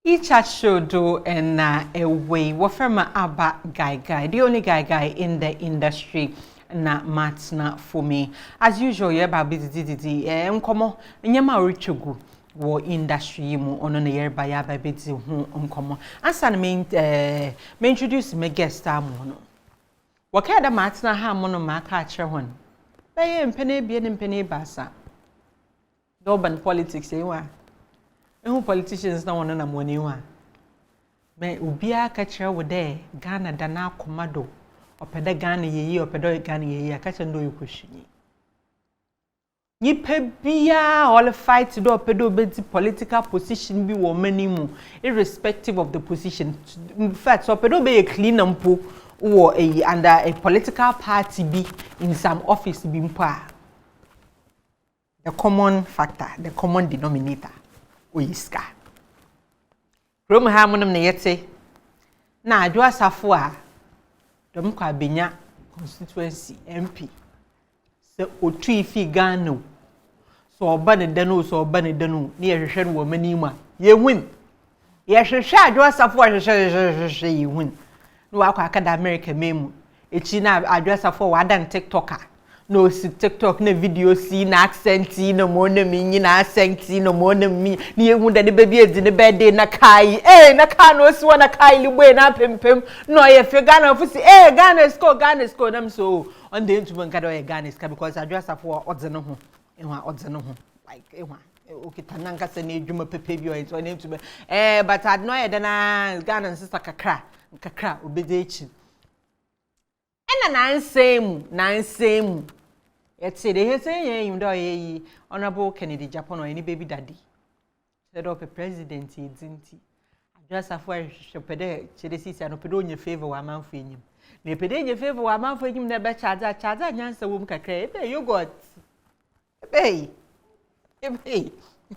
Each show do and a way wafema aba guy the only guy in the industry na matna for me as usual ye ba busy nkomo nyama orichugu wo industry mu ono na yer ba ya ba beti hu nkomo ansa na me introduce me guest amu no waka da matna ha mo no ma ka kire hon ba ye mpene bie ne mpene basa urban politics ewa who politicians na wona na money wa me ubia ka kire wo de Ghana da na komado opeda Ghana yeyi opeda Ghana yeyi aka kire ndo yokohwini nipa bia all fight do opeda obedi political position bi wo manimu irrespective of the position. In fact opeda be clean ampo wo under a political party bi in some office bi mpa the common factor, the common denominator oyiska Rome ha monum ne yete na adwo asafo a dom kwa benya constituency MP se otu ifi Ghana so oba ne dano so oba ne dano ne yehwehwe no mani mu a ye win ye hwehwe adwo asafo a hwehwe ye win no akwa akada America memu echi na adwo asafo wa dan TikToker no si TikTok na video si na accent no mo na mi na accent no mo na mi ni ehu da ne baby edi ne birthday na kai na ka no si na kai ligbe na pempem no ye fe Ghana fusi Ghana score nam so on the into man kada Ghana score because adwasa for odze no ho ehwa odze no ho like ehwa okita nanka se na edwuma pepe bi o into on into but ad no ye da na Ghana sister kakra obede echi ena nansemu yetse de hese yen do yi honorable Kennedy Japan or any baby daddy said up a president edinti adwasa for hwepede chede sisi anopedo onye favor wa manfo enyim na epede onye favor wa manfo enyim na be charge nyansa wom kakra ebe yogurt ebe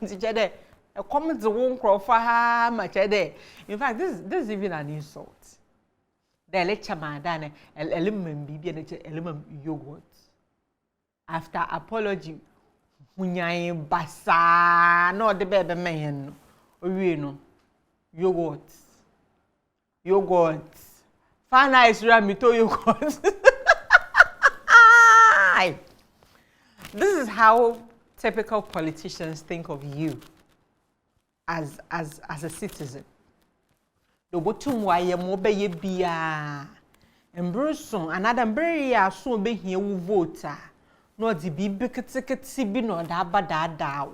nti chede e come to won krofa ha ma chede in fact this is even an insult. The lecture madane element bibi na element yogurt after apology munyan basa no de bebe men no owie no yogurt fana isra mito yogurt. This is how typical politicians think of you as a citizen. The bottom why mo be ye bia embruson another mbrey ya so be hia wo voter no di bi ketekete bi no da abada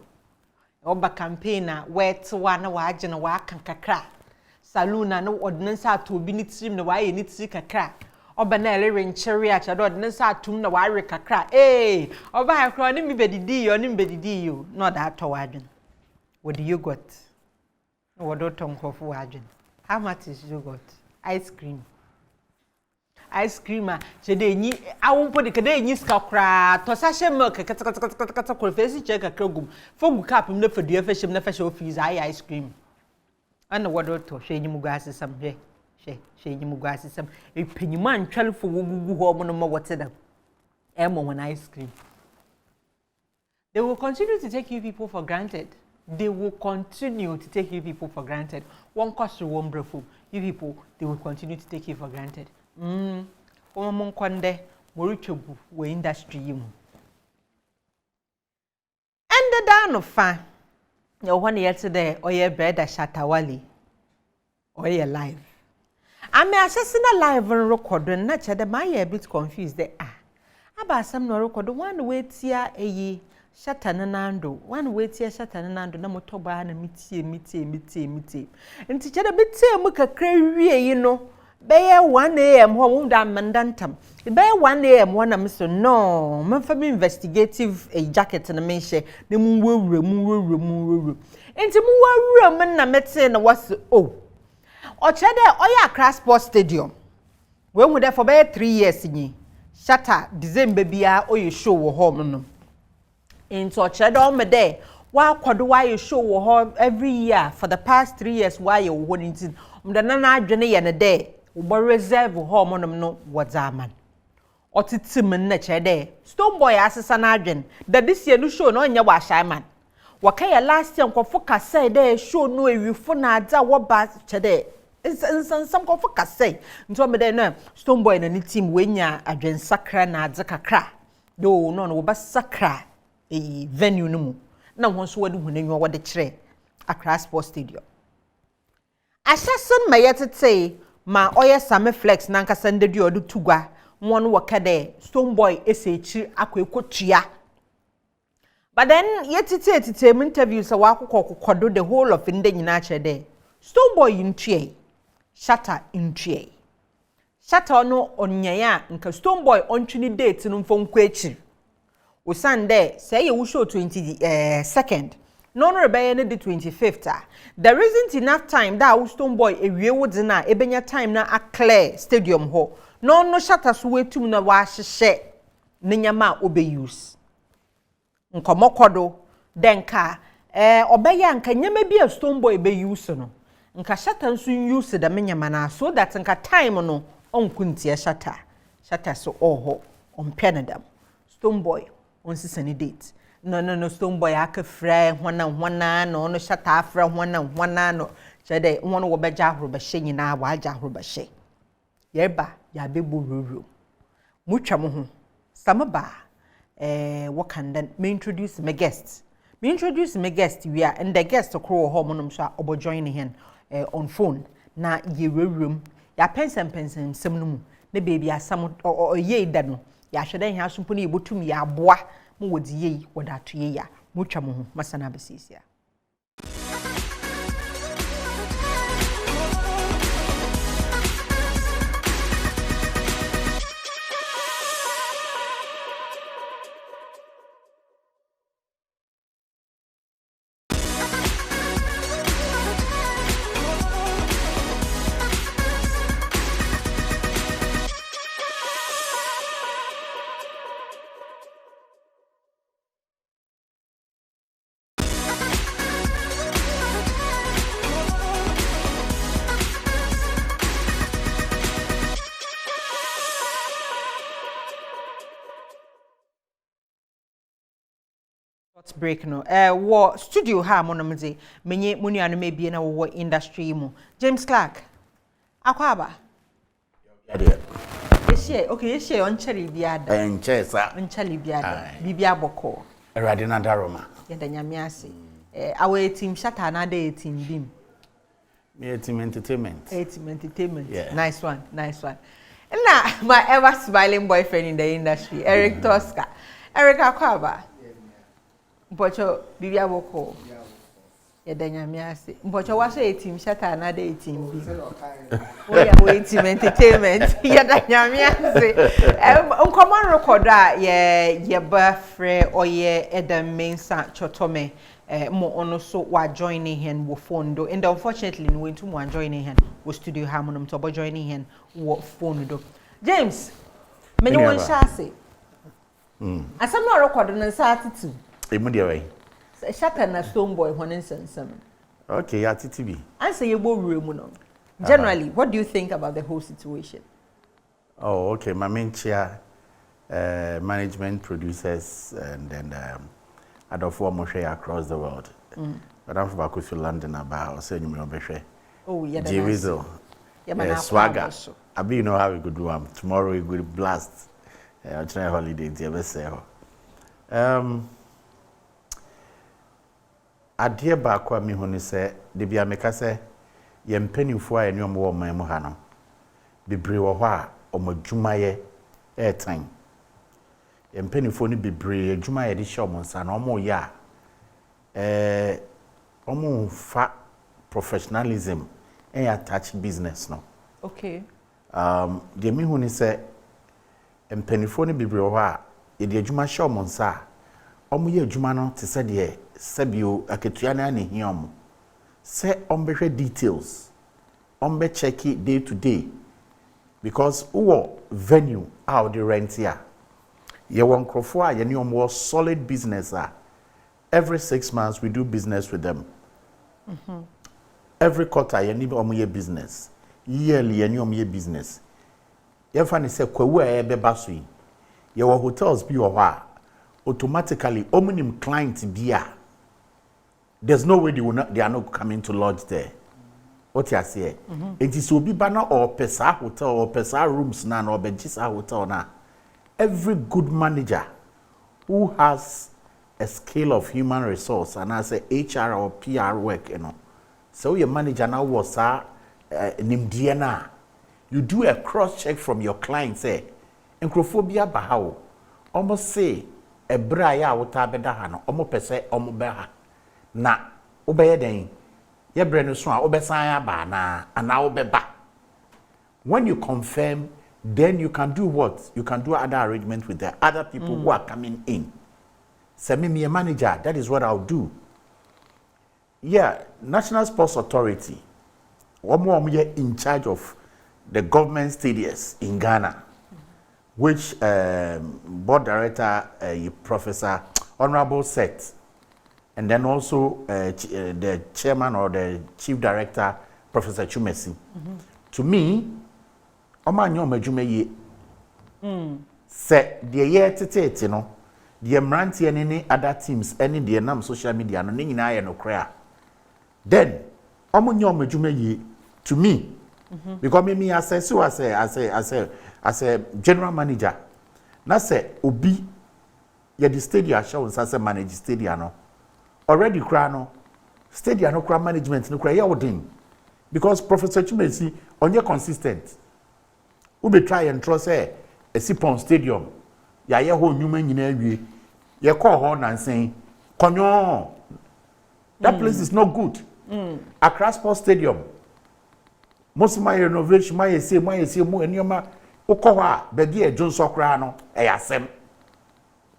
oba campaigner wet wa na wa age na wa kan kakra saloon na ordinance ato bi ni trim na wa ye ni tiri kakra oba na ele rencheri a chado ordinance atum na wa re kakra oba ha kro ni mi bedidi yo no da ato wa adwen what do you got no do tonkofo wa adwen. How much is yogurt? Ice cream. Chede nyi awumpo de kede nyi skakra to sachet milk kata face check akragum fogu cap na fadua fashim na fashe office ice cream. Ana wodo to hwe nyi mugu asesam hwe nyi mugu asesam epanyima antwalfo wogugu ho mo no ma wotedam when ice cream. They will continue to take you people for granted. One cost to one brefo. You people, they will continue to take you for granted. Konde, morichobu, we industry you. And the down of fan. Your one yesterday, or your bread at SHATTA WALE, or your live. I may assassin a live and record and not the my a bit confused. They are about some no record one way here a ye. SHATTA nanando one wait here SHATTA nanando na motoba na mitie nti chede bitie mu kakra wie yi no beye 1 am ho mu da mandantam beye 1 am wana mso no memfa me investigative jacket na menhye na mu wawura nti mu wawura na mete na was o chede oya ACCRA Sports Stadium we hu there for beye 3 years nyi SHATTA December bia oye show wo home no into Chedo me there. Why you show wo every year for the past 3 years why you wanting the nana adwene ye ne day wo reserve ho mo no whatsaman otitim na chede STONEBWOY asesa na adwen that this year no show no nya wa shy man wakaya last year nkofo kasa dey show no ewifo na adza wo ba chede nsam nkofo kasa nto me dey no STONEBWOY na ni team wenya adwensakra na adze kakra do no wo ba sakra venue no mu na won so wade hunanwa wade kire ACCRA SPORTS STADIUM Assassin mayetete ma oye same flex na nkasa ndedi odu tugwa won wakade STONEBWOY esechi akwekotua. But then yetete interviews a wakokokodo the whole of inde nyina chede STONEBWOY intue SHATTA intue SHATTA no onyaya nka STONEBWOY ontwini date no mfonko echi osande say ye wo show 22nd no rebeye ne the 25th there isn't enough time that STONEBWOY ewie wodi na ebenya time na ACCRA stadium ho no SHATTA so wetum na wa hyehye ne nyama obe use nkomokodo denka obeye nka nyama bi a STONEBWOY be use no nka SHATTA nso use da nyama na so that nka time no onkuntie SHATTA so oho ompenadam STONEBWOY on sisani date no STONEBWOY akafra hwana no SHATTA afra hwana no chede wono wo beja ahoro be hye nyina wa aja ahoro be hye yeba ya bebu ruru mutwa mo ho samaba what can then me introduce my guest we are and the guest okro ho monom so obo join hen on phone na ye room ya pensem sem no mu na baby asam ye da no ya hwede hen asompo na ebotum ya aboa mo wodi ye woda to ye ya mutwa mo ho masana besisia. Break no wo studio ha monomze menye munuanu mebie na wo industry mu James Clark akwaba ye on cheri biada enchesa onchali biada bibia boko erade na daroma ye da nyame ase our team SHATTA na dey team bim me team entertainment yeah. Nice one na my ever smiling boyfriend in the industry Eric Tosca Eric akwaba Mpocho bibia boko ye da nyame ase mpocho wa so team SHATTA na dey team bi we team entertainment ye da nyame ase uncommon record ye bafre oye Edam Mensa Chotome mo ono so wa joining hen wo phone do and unfortunately no went to mo joining hen wo studio harmonum to bo joining hen wo phone do James menye won shase asam no record no sa attitude emu de way SHATTA na STONEBWOY honen sensem okay ya titibi answer ye bo mu no generally what do you think about the whole situation? Oh okay my main chair management producers and then I don't form share across the world but I'm from Bakufu London about say you me be oh yeah Jiwizo swagger abi you know how we could do tomorrow we go blast try holiday the best say adie ba kwa mi hu ni se de bia meka se ye mpanimfo a enwom wo man mu ha no bebre wo ho a omadwumaye airtime ye mpanimfo ni bebre adwumaye de hye omonsa na omo ya omo fa professionalism and attach business no okay de mi hu ni se mpanimfo ni bebre wo ho a ye de adwuma hye omonsa omo ye adwuma no te se de sebio aketua na ne hiom se ombehwe details ombe check it day to day because wo venue out the rent here ye won crofo a ye ne omwo solid business every 6 months we do business with them every quarter ye ni omo ye business yearly ye ne omo ye business ye fa ne se kwawu a ye beba so yi ye wo hotels bi wo ho a automatically omnim client bia there's no way they are not coming to lodge there. What you say? It is obi bana or pesa hotel or pesa rooms na or benchisa hotel na. Every good manager who has a scale of human resource and as a HR or PR work, so your manager now was nimdiana. You do a cross check from your client, say, encrophobia bahao. Almost say a braya wota bedahano, almost pese omobeha. Na obeye den. Ye brand so obesanya ba na ana obeba. When you confirm, then you can do what? You can do other arrangements with the other people who are coming in. Send me a manager, that is what I'll do. Yeah, National Sports Authority, one more in charge of the government stadiums in Ghana, which board director, Professor Honorable Seth, and then also the chairman or the chief director, Professor Chumesi. To me, Omanyo Majume said the year tete, you know, the Mranti and any other teams, any the nam social media, no ning na no cry. Then, Omanyo Majume to me, because me as a general manager, na say obi ye the stadium show as a manage stadium no. Already cry no stadium no cry management no cry ya wodin. Because Professor Chumesi on your consistent. We be try and trust a Sipon Stadium. Ya ye ho nyuma nyina wie. Ye call ho and saying, "Konyo." That place is not good. ACCRA Sports Stadium. Most of my renovation, my say mo enioma ukowa bedi e John Sokra no e asem.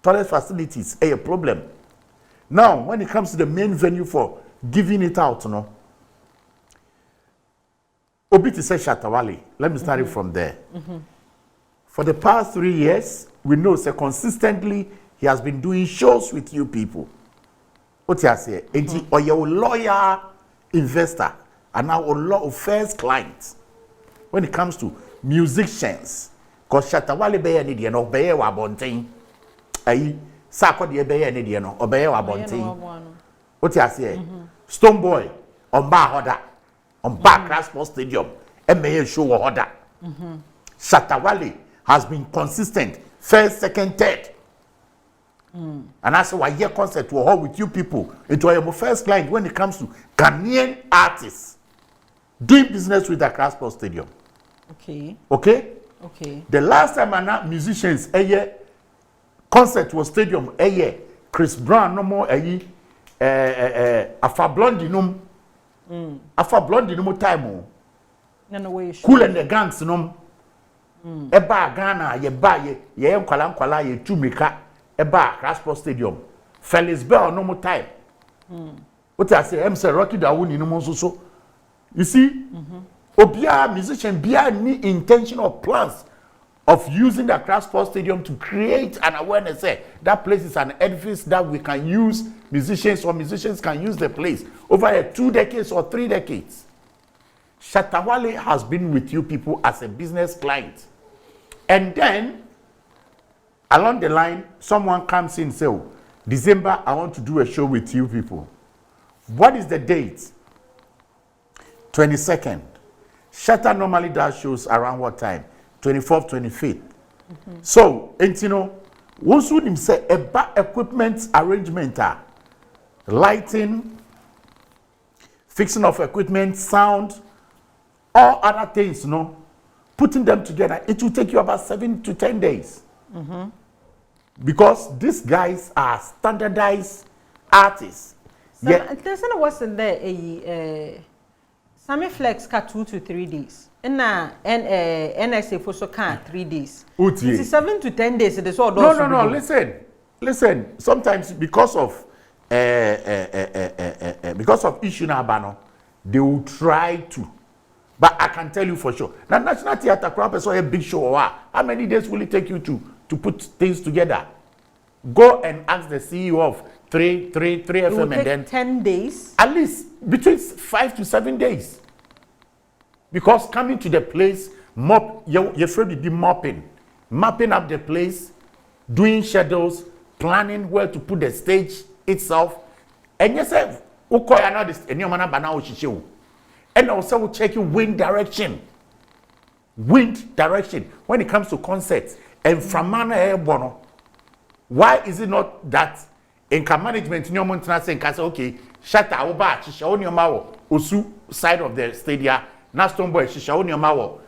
Toilet facilities a problem. Now, when it comes to the main venue for giving it out, no. Obiti says SHATTA WALE. Let me start it from there. For the past 3 years, we know so consistently he has been doing shows with you people. What you say? Or your lawyer investor and now a first clients. When it comes to musicians, because SHATTA WALE be any no be wa bonten. Ayi sako de be any no obey wa bonten. What you say? STONEBWOY on ba hoda. On ACCRA Sports Stadium, MA show order. SHATTA WALE has been consistent, first, second, third. And that's why your concert will hold with you people. It was your first client when it comes to Ghanaian artists doing business with ACCRA Sports Stadium. Okay. Okay? Okay. The last time I know musicians, a year concert was stadium, a year. Chris Brown, no more, a year. Afa Blondinum. Afa Blondie no more time. No way. Cool and the gangs no. Eba Ghana ye ba ye nkwala ye tumika eba ACCRA Sports Stadium. Felix Bell no more time. What I say, I'm say Rocky Dawuni no more so. You see, obia musician bia ni intention or plans of using the ACCRA Sports Stadium to create an awareness. Say that place is an edifice that we can use. Musicians can use the place over 2 decades or 3 decades. SHATTA WALE has been with you people as a business client. And then, along the line, someone comes in and says, oh, December, I want to do a show with you people. What is the date? 22nd. SHATTA normally does shows around what time? 24th, 25th. So, and you know, once we say about equipment arrangement, lighting, fixing of equipment, sound, all other things, you know, putting them together, it will take you about 7 to 10 days. Because these guys are standardized artists. So, yeah. There's no what's in there Sammy Flex ka 2 to 3 days. And NSA for so can 3 days. It's 7 to 10 days. It is all no. Listen. Sometimes because of issue na bano, they will try to. But I can tell you for sure. Now National Theatre crowd so a big show. How many days will it take you to put things together? Go and ask the CEO of 3 FM and then 10 days. At least between 5 to 7 days. Because coming to the place, you're afraid to be mapping up the place, doing schedules, planning where to put the stage itself. And you say, Ukoya na this any man ba na wo hihye wo. And also we check wind direction. Wind direction when it comes to concerts and from man bono. Why is it not that in management no man say okay, Shatta wo ba hihye wo nyoma wo osu side of the stadium. Na STONEBWOY hihye wo nyoma wo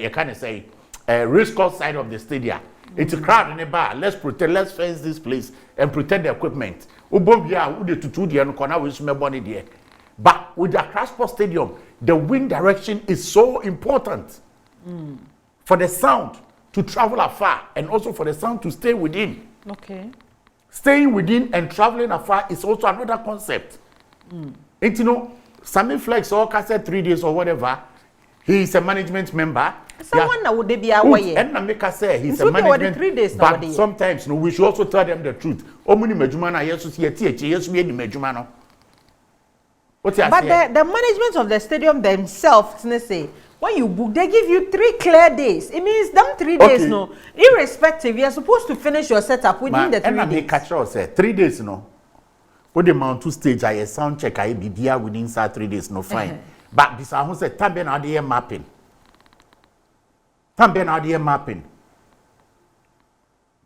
you can say race course side of the stadium. It's a crowd in the bar. Let's fence this place and protect the equipment. But with the ACCRA Sports Stadium, the wind direction is so important for the sound to travel afar and also for the sound to stay within. Okay. Staying within and traveling afar is also another concept. And you know, Sammy Flex or Cassette 3 days or whatever, he is a management member. Someone now would they be away? And Nameka say he's a management. 3 days but sometimes no, we should also tell them the truth. Omuni mejumana yesu si yesu ye ni mejumano. But the management of the stadium themselves, say, when you book, they give you 3 clear days. It means them 3 days, no. Irrespective, you're supposed to finish your setup within the 3 days. And catch us 3 days, no. What the mount to stage, I sound check, I be there within 3 days, no fine. But this I say, Tamben out there mapping. Tamben out there mapping.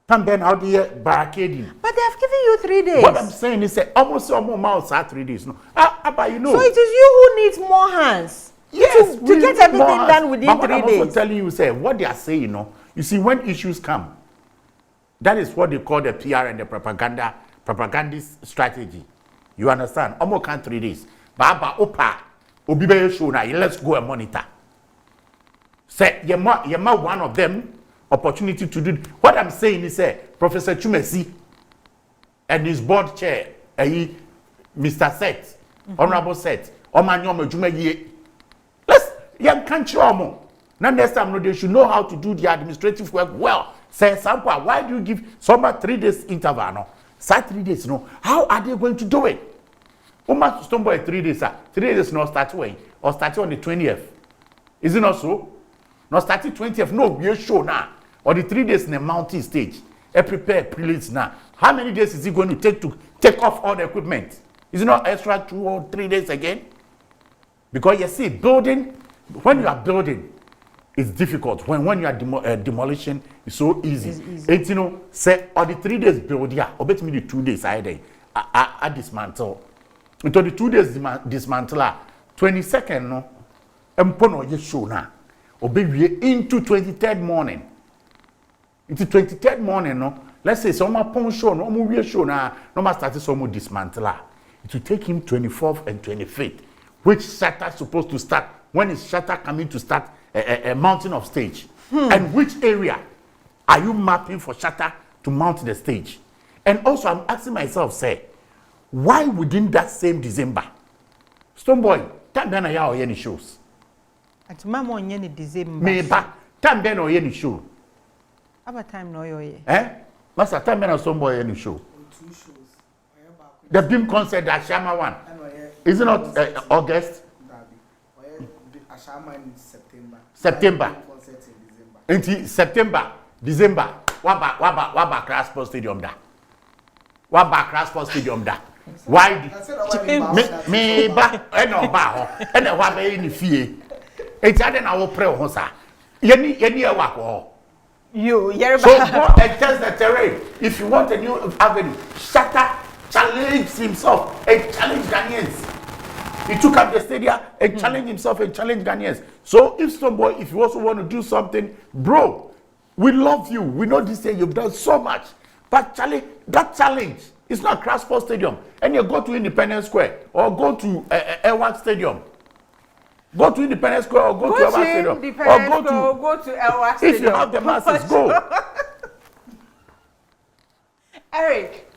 Tamben out there barricading. But they have given you 3 days. What I'm saying is almost more miles 3 days, no. But you know. So it is you who needs more hands. Yes, to get everything done within 3 days. I'm also telling you, say what they are saying, you know. You see, when issues come, that is what they call the PR and the propagandist strategy. You understand? Almost 3 days. Baba opa, obibe show na. Let's go and monitor. Say you one of them opportunity to do. What I'm saying is, Professor Chumesi and his board chair, Mr. Seth, Honorable Seth, Omanyoma Jumeyi. Let's young country omo. Now next time they should know how to do the administrative work well. Say sample, why do you give somebody 3 days interval? No, 3 days. No, how are they going to do it? Uma STONEBWOY 3 days. 3 days not start when or start on the 20th. Is it not so? Not starting 20th. No, we are sure now. Or the 3 days in the mountain stage. Prepare pre-list now. How many days is it going to take off all the equipment? Is it not extra 2 or 3 days again? Because you see, building, when you are building, it's difficult. When you are demolition, it's so easy. It's easy. And you know, say, or the 3 days build, yeah, or bet me the 2 days I dismantle. Until the 2 days dismantle, 22nd, no, empono ye show now. Or be into 23rd morning. Into 23rd morning, no, let's say some pon show, no more show now, no more started some dismantle. It will take him 24th and 25th. Which Shatta supposed to start? When is Shatta coming to start a mountain of stage? And which area are you mapping for Shatta to mount the stage? And also, I'm asking myself, say, why within that same December, STONEBWOY, time then I or any shows? At Mama on any December. Maybe time then or any show. About time no yo. Master time then or STONEBWOy any show. 2 shows. The BIM concert at Shama one. Is it not August? Ashama in September. September. Concert in December. Into September, December. Waba ACCRA Sports Stadium da. Waba ACCRA Sports Stadium da. Why? Me ba no ba ho. E na wa ba ni fie. E ti ade na wo pre ho sa. Yeni e wa ko. You Yoruba. So go and test the terrain. If you want a new avenue, Shatta challenged himself and challenged Ghanaians. He took up the stadium and challenged himself and challenged Ghanaians. So if STONEBWOY, if you also want to do something, bro, we love you. We know this year you've done so much. But Charlie, that challenge is not ACCRA Sports Stadium. And you go to Independence Square or go to Elwak Stadium. Go to Independence Square or go to Elwak Stadium. Or go to Elwak Stadium. If you have the masses, go. Eric.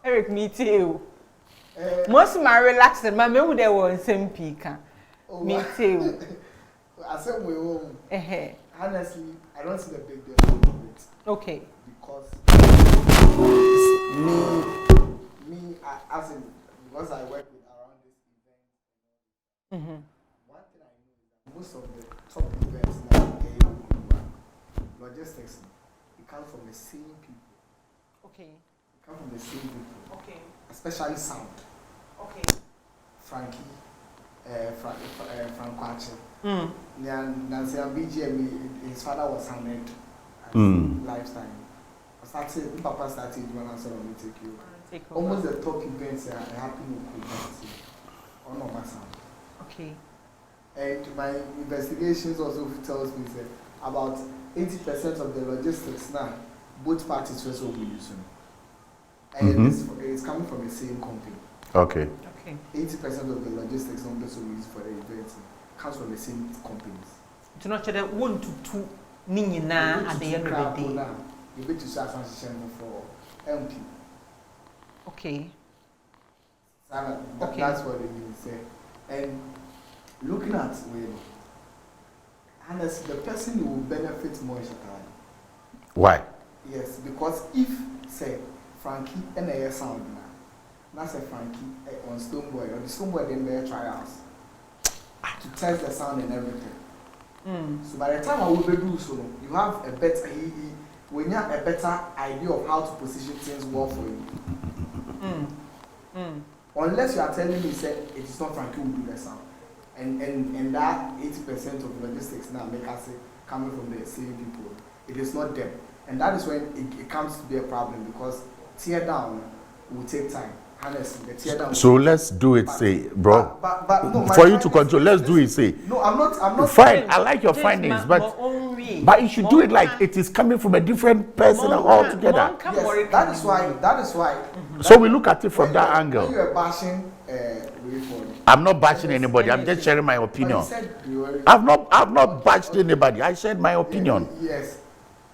Eric, me too. Most of my relaxing, my maybe there was some pika. Me too. I said we will. Honestly, I don't see the big deal of it. Okay. Because because I work with around this event. One thing I know is that most of the top events like logistics, it comes from the same people. Okay. It come from the same people. Okay. Especially sound. Okay. Frankie, Frank Kwache. Nancy BGM, his father was honored at lifetime. I started, Papa started when I said, "I'm going to take you." Almost the top events are happening in Kumasi. On my sound. Okay. And my investigations also tells me that about 80% of the logistics now, both parties also will be using. And it's coming from the same company. Okay. 80% of the logistics numbers we use for the event comes from the same companies. To not that 1 to 2 Nina at the end of the day. You bet to start transition for MP. Okay. That's what it means. And looking at Wayne, honestly, the person who will benefit more is Shatta Wale. Why? Yes, because if, say, Frankie and a sound now, that's a Frankie on STONEBWOY, or the STONEBWOY then their trials to test the sound and everything. So by the time I will do so, you have a better, when you have a better idea of how to position things well for you. Unless you are telling me, say, it is not Frankie who will do the sound. And that 80% of logistics now make us say coming from the same people. It is not them. And that is when it comes to be a problem because tear down will take time. Honestly, the tear down. So let's do it, say, bro. But no, for you to control, let's do it, say. No, I'm not. Fine, I like your findings, but you should do it like it is coming from a different person altogether. Yes, that is why. So we look at it from that angle. When you are bashing, I'm not bashing anybody. I'm just sharing my opinion. I've not bashed anybody. I shared my opinion. Yes.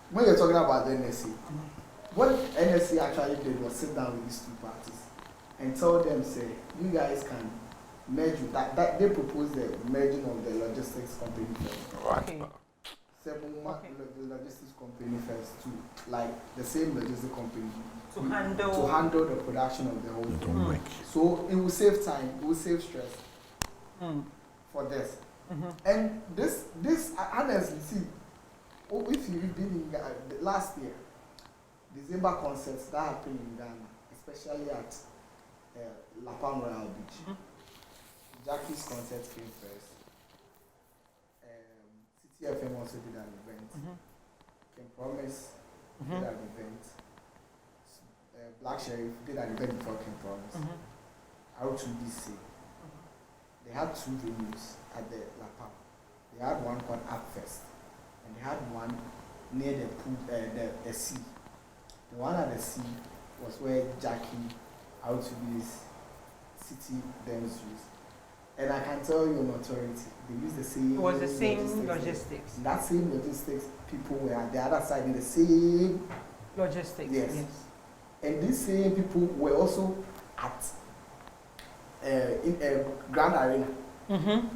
When you're talking about the NSC, what NSC actually did was sit down with these two parties and tell them, say, you guys can merge with that they proposed the merging of the logistics company first. Okay. The logistics company first too, like the same logistics company to handle the production of the whole thing. So it will save time, it will save stress for this. And this honestly, see, if you've been in last year, December concerts that happened in Ghana, especially at La Palma Royal Beach. Jackie's concert came first. City FM also did an event. Can Promise did an event. Black Sheriff did an event before Can Promise. R2DC. They had 2 venues at the La Palma. They had one called Upfest, and they had one near the pool, the sea. The one at the sea was where Jackie, R2B's City Dance used. And I can tell you on authority, they use the same. It was the same logistics. That same logistics, people were at the other side in the same logistics. Yes. And these same people were also at in Grand Arena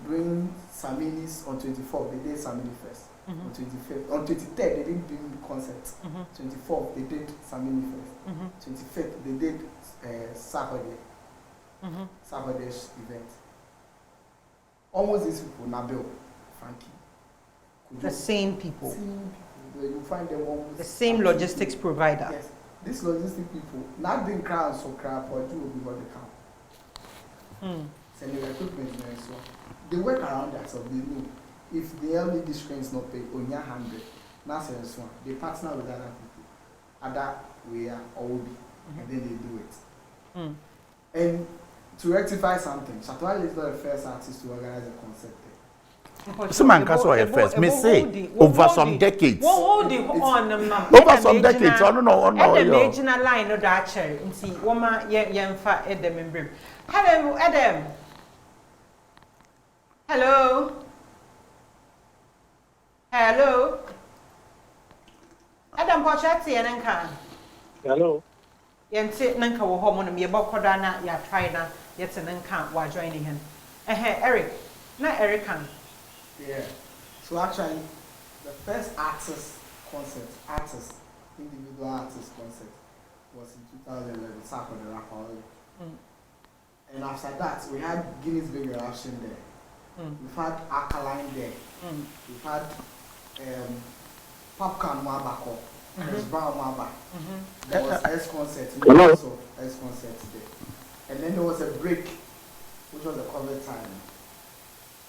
doing Samini's on 24th. They did Samini first. On 25th, on 23rd they didn't do the concert. 24th they did Samini first. 25th they did Saturday. Saturday's event. Almost these people, Nabil, Frankie. The same people. You find them almost the same logistics provider. Yes. These logistic people, not being crowds so crap or do what they can. Sending equipment and so they work around that, so they know if the LED screen is not paid on your 100, they partner with other people, other way or will be, and then they do it. And to rectify something, Shatta Wale is not the first artist to organize a concert there. Some man can say first. Me say over some decades. Over some decades. I don't know. The major line of that chair. See, woman, fa Adam and Brim. Hello, Adam. Hello. Hello. Adam Pochati and Anka. Hello. Yente Nanka will home on me about Kodana, ya try na, yet an Anka while joining him. Eric. Not Eric. Yeah. So actually, the first individual artist concert, was in 2011, Sako the Rapper. And after that, we had Guinness Big Eruption there. We've had Alkaline there. We've had Popcorn Mwabako There's Brown Mamba. There was S concert. Hello. S concert there. And then there was a break, which was the COVID time.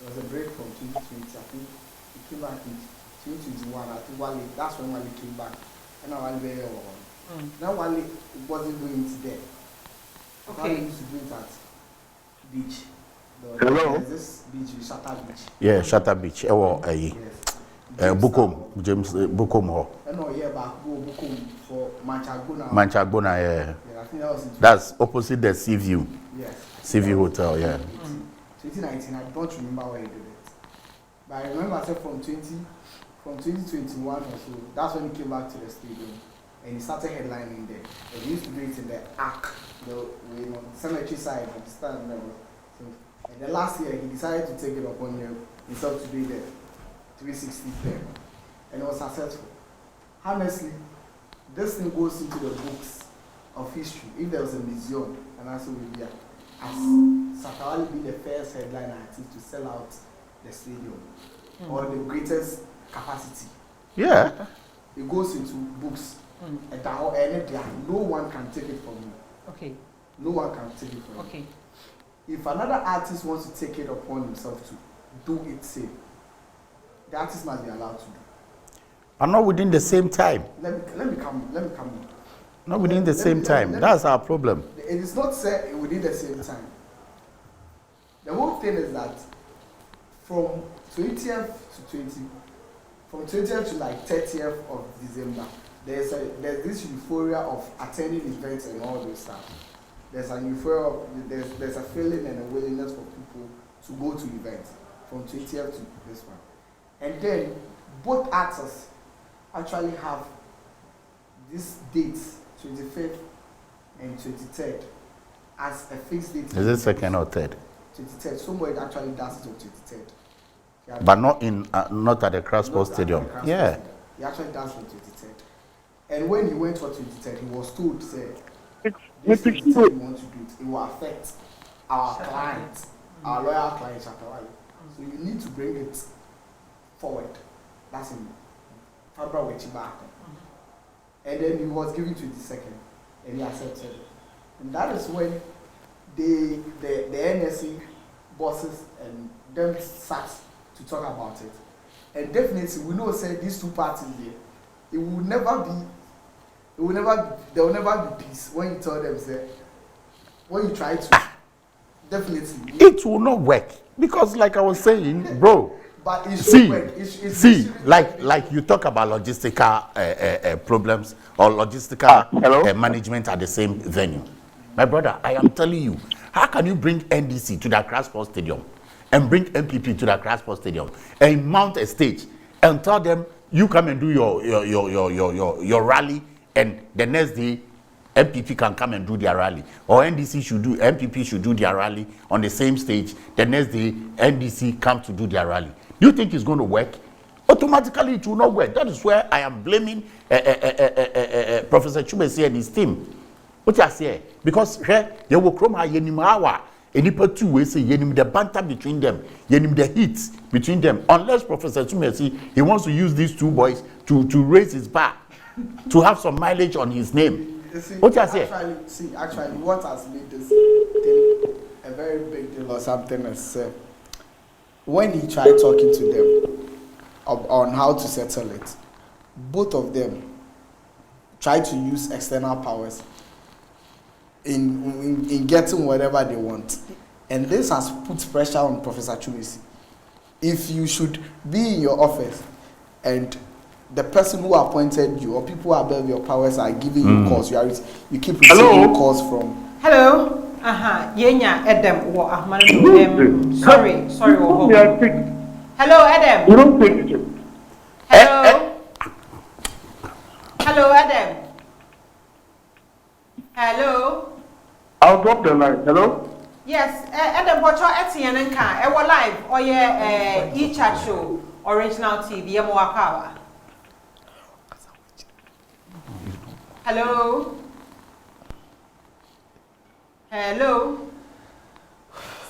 There was a break from 2020. I think he came back in 2021. I think Wale, that's when Wale came back. And now Wale very on. Now Wale wasn't doing it there. Okay. Wale used to do it at beach. Hello. There's this beach, Shatta Beach. Yeah, Shatta Beach. Yes. Bukom, James Bukom ho. No, yeah, but go Bukom for Manchagona. Manchagona, yeah. Yeah, I think that was in That's opposite the Sea View. Yes. Sea View Hotel, yeah. 2019, I don't remember where he did it. But I remember I said from 2021 or so, that's when he came back to the stadium and he started headlining there. And he used to do it in the ACCRA, the cemetery side of the stand level. So, and the last year he decided to take it upon himself to do the 360 there. And it was successful. Honestly, this thing goes into the books of history. If there was a museum, and that's what we be as Shatta Wale being the first headliner artist to sell out the stadium or the greatest capacity. Yeah. It goes into books. And no one can take it from you. Okay. No one can take it from you. Okay. If another artist wants to take it upon himself to do it same, the artist must be allowed to do. And not within the same time. Let me come in. Not within the same time. That's our problem. It is not said within the same time. The whole thing is that from 20th to like 30th of December, there's this euphoria of attending events and all those stuff. There's a euphoria, there's a feeling and a willingness for people to go to events from 20th to this one. And then both artists actually have these dates, 25th and 23rd, as a fixed date. Is it second or third? 23rd. Somebody actually does it on 23rd. But not at the ACCRA Sports Stadium. Yeah. He actually does on 23rd. And when he went for 23rd, he was told, say, this 23rd we want to do it. It will affect our clients, our loyal clients, Shatta Wale. So you need to bring it forward. That's in February. And then he was given 22nd, and he accepted it. And that is when the NSC bosses and them sat to talk about it. And definitely we know say these two parties here, there will never be peace when you tell them say, when you try to, definitely. It will not work. Because like I was saying, bro, but it should work. Like you talk about logistical problems or logistical management at the same venue. My brother, I am telling you, how can you bring NDC to the ACCRA Sports Stadium and bring MPP to the ACCRA Sports Stadium and mount a stage and tell them you come and do your rally, and the next day MPP can come and do their rally, or MPP should do their rally on the same stage, the next day NDC come to do their rally? Do you think it's going to work? Automatically it will not work. That is where I am blaming Professor Chubesi and his team. What I say, because here you will come yenim any two ways say yenim the banter between them, yenim the heat between them. Unless Professor Chubesi he wants to use these two boys to raise his bar, to have some mileage on his name. What I say? Actually, what has made this thing a very big deal or something is when he tried talking to them on how to settle it, both of them tried to use external powers in getting whatever they want, and this has put pressure on Professor Chubesi. If you should be in your office and the person who appointed you or people above your powers are giving you calls, you keep receiving calls from. Hello. Yenya Adam wo Ahmadu. Sorry. Hello, Adam. You don't take it. Hello, Adam. Hello. I'll drop the line. Hello? Yes, Adam, what's your Etienne and Car? Ewa live or yeah, e-chat show, original TV, Yamoakawa. Hello?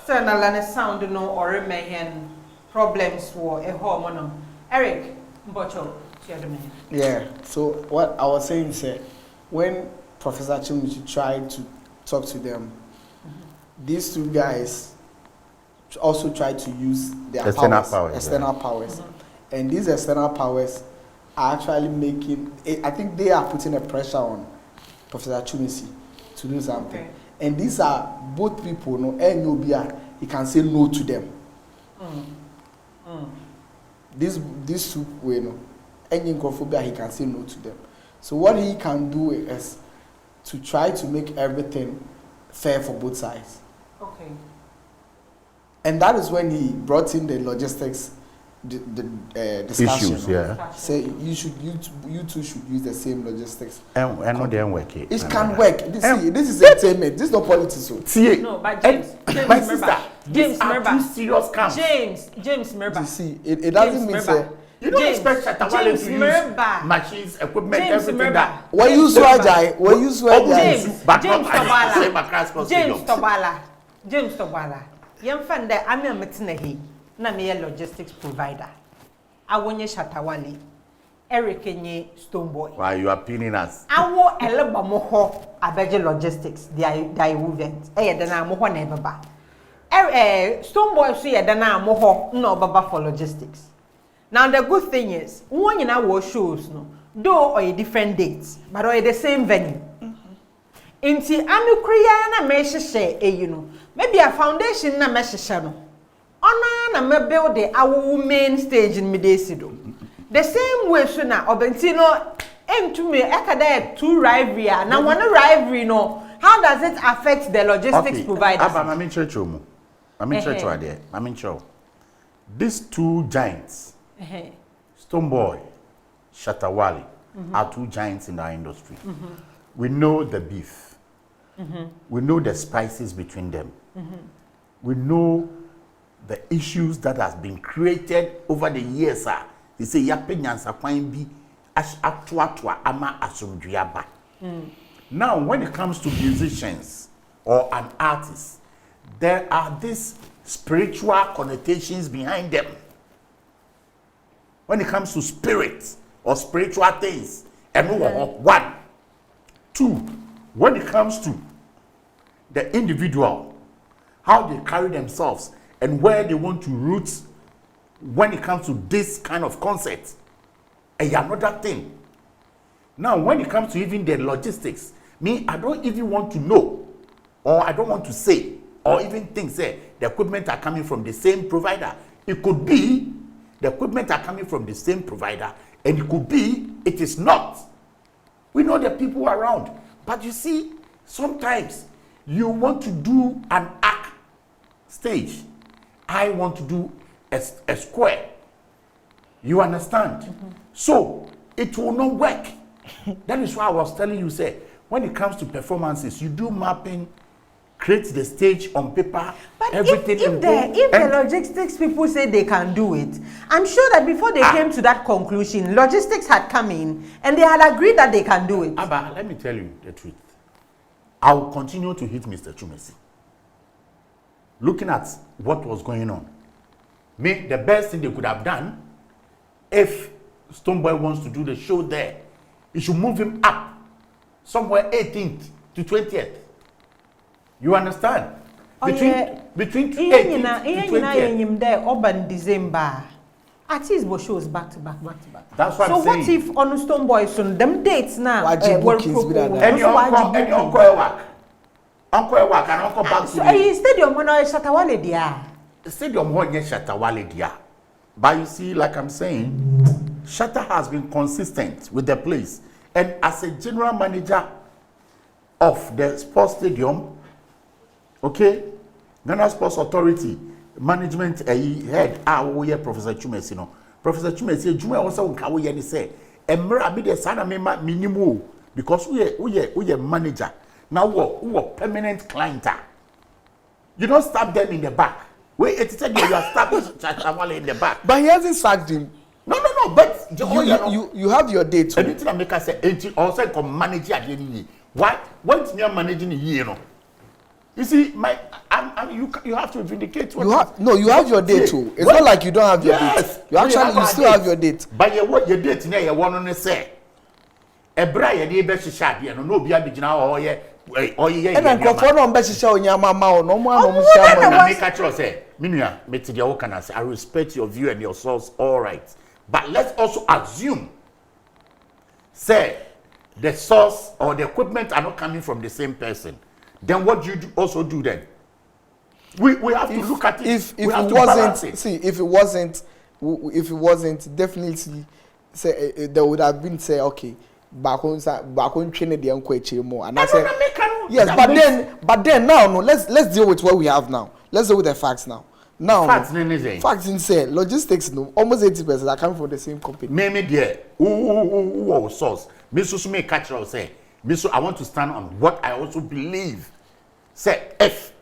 Still not sound no or remain problems for a hormone. Eric Mbocho, Yeah. So what I was saying is when Professor Chimuchi tried to talk to them, these two guys also tried to use their external powers. And these external powers are actually making, I think they are putting a pressure on Professor Chimuchi to do something. Okay. And these are both people, he can say no to them. These two, any Convo, he can say no to them. So what he can do is to try to make everything fair for both sides. Okay. And that is when he brought in the logistics discussion. Issues, yeah. Say you two should use the same logistics. And not they work it. It can work. This is entertainment. This is not politics. No, but James, my sister, James, two serious camps. James, remember. You see, it doesn't mean say. You don't expect Shatta Wale to use machines, equipment, everything that. When you swear, James Tobala. Young fan that I'm a metinahi, na me logistics provider. I want you Shatta Wale, Eric Kenye Stonebwoy. Why you are pinning us? I want Elba Moho, Abeja Logistics, the event. Then I'm Moho never ba. Stonebwoy see then I'm Moho, no baba for logistics. Now the good thing is, one in our shows, no, though or a different dates, but or the same venue. Inti anu kriya na meshe share, maybe a foundation na meshe share no. Ona na me build the our main stage in Midesido. The same way so na obentino to me ekada two rivalry na one rivalry no. How does it affect the logistics providers? I'm in church I'm in church. These two giants, Stonebwoy, Shatta Wale, are two giants in our industry. We know the beef. We know the spices between them. We know the issues that has been created over the years. They say yapenyansa kwan bi atwa ama asomdua. Now, when it comes to musicians or an artist, there are these spiritual connotations behind them. When it comes to spirits or spiritual things, one. Two, when it comes to the individual, how they carry themselves and where they want to root when it comes to this kind of concept, another thing. Now, when it comes to even the logistics, I don't even want to know, or I don't want to say, or even think, say, the equipment are coming from the same provider. It could be the equipment are coming from the same provider, and it could be it is not. We know the people around, but you see, sometimes you want to do an act stage. I want to do a square. You understand? So it will not work. That is why I was telling you, say, when it comes to performances, you do mapping, create the stage on paper, but everything. If the logistics people say they can do it, I'm sure that before they came to that conclusion, logistics had come in and they had agreed that they can do it. Abba, let me tell you the truth. I will continue to hit Mr. Chimuchi. Looking at what was going on, the best thing they could have done, if Stonebwoy wants to do the show there, he should move him up somewhere 18th to 20th. You understand? Between 18th to 20th. There urban December. Artists shows back to back. That's what I'm saying. So what if on Stonebwoy soon them dates now? Any uncle work and uncle back to the stadium when I Shatta Wale dia. The stadium when Shatta Wale dia. But you see, like I'm saying, Shatta has been consistent with the place, and as a general manager of the sports stadium, okay, Ghana Sports Authority management head Professor Chimuchi. Professor Chimuchi, Juma also nkawo ni say, emra bi de sana minimum because we manager. Now we permanent client. You don't stab them in the back. Wait, it said you are stabbing Shatta Wale in the back. But he hasn't sacked him. No, but you have your date. Anything I make us say, also come manager again. Why? Once me managing the year, You see, you have to vindicate what you have your date too. It's not like you don't have your date. You still have your date. But your date na you want to say. Ebra ye dey be hihia no obi abigina oye and then for no be hihia onyama ma no mo make catch say minua meti dey work na say I respect your view and your source, all right, but let's also assume say the source or the equipment are not coming from the same person. Then what do you also do then? We have to look at it. If it wasn't, definitely say there would have been say okay, back on training the uncle more, and I said yes, but then now no, let's deal with what we have now. Let's deal with the facts now. Now facts in say logistics no almost 80% are coming from the same company. Maybe there who source. Me so me catch or say. So I want to stand on what I also believe. Say if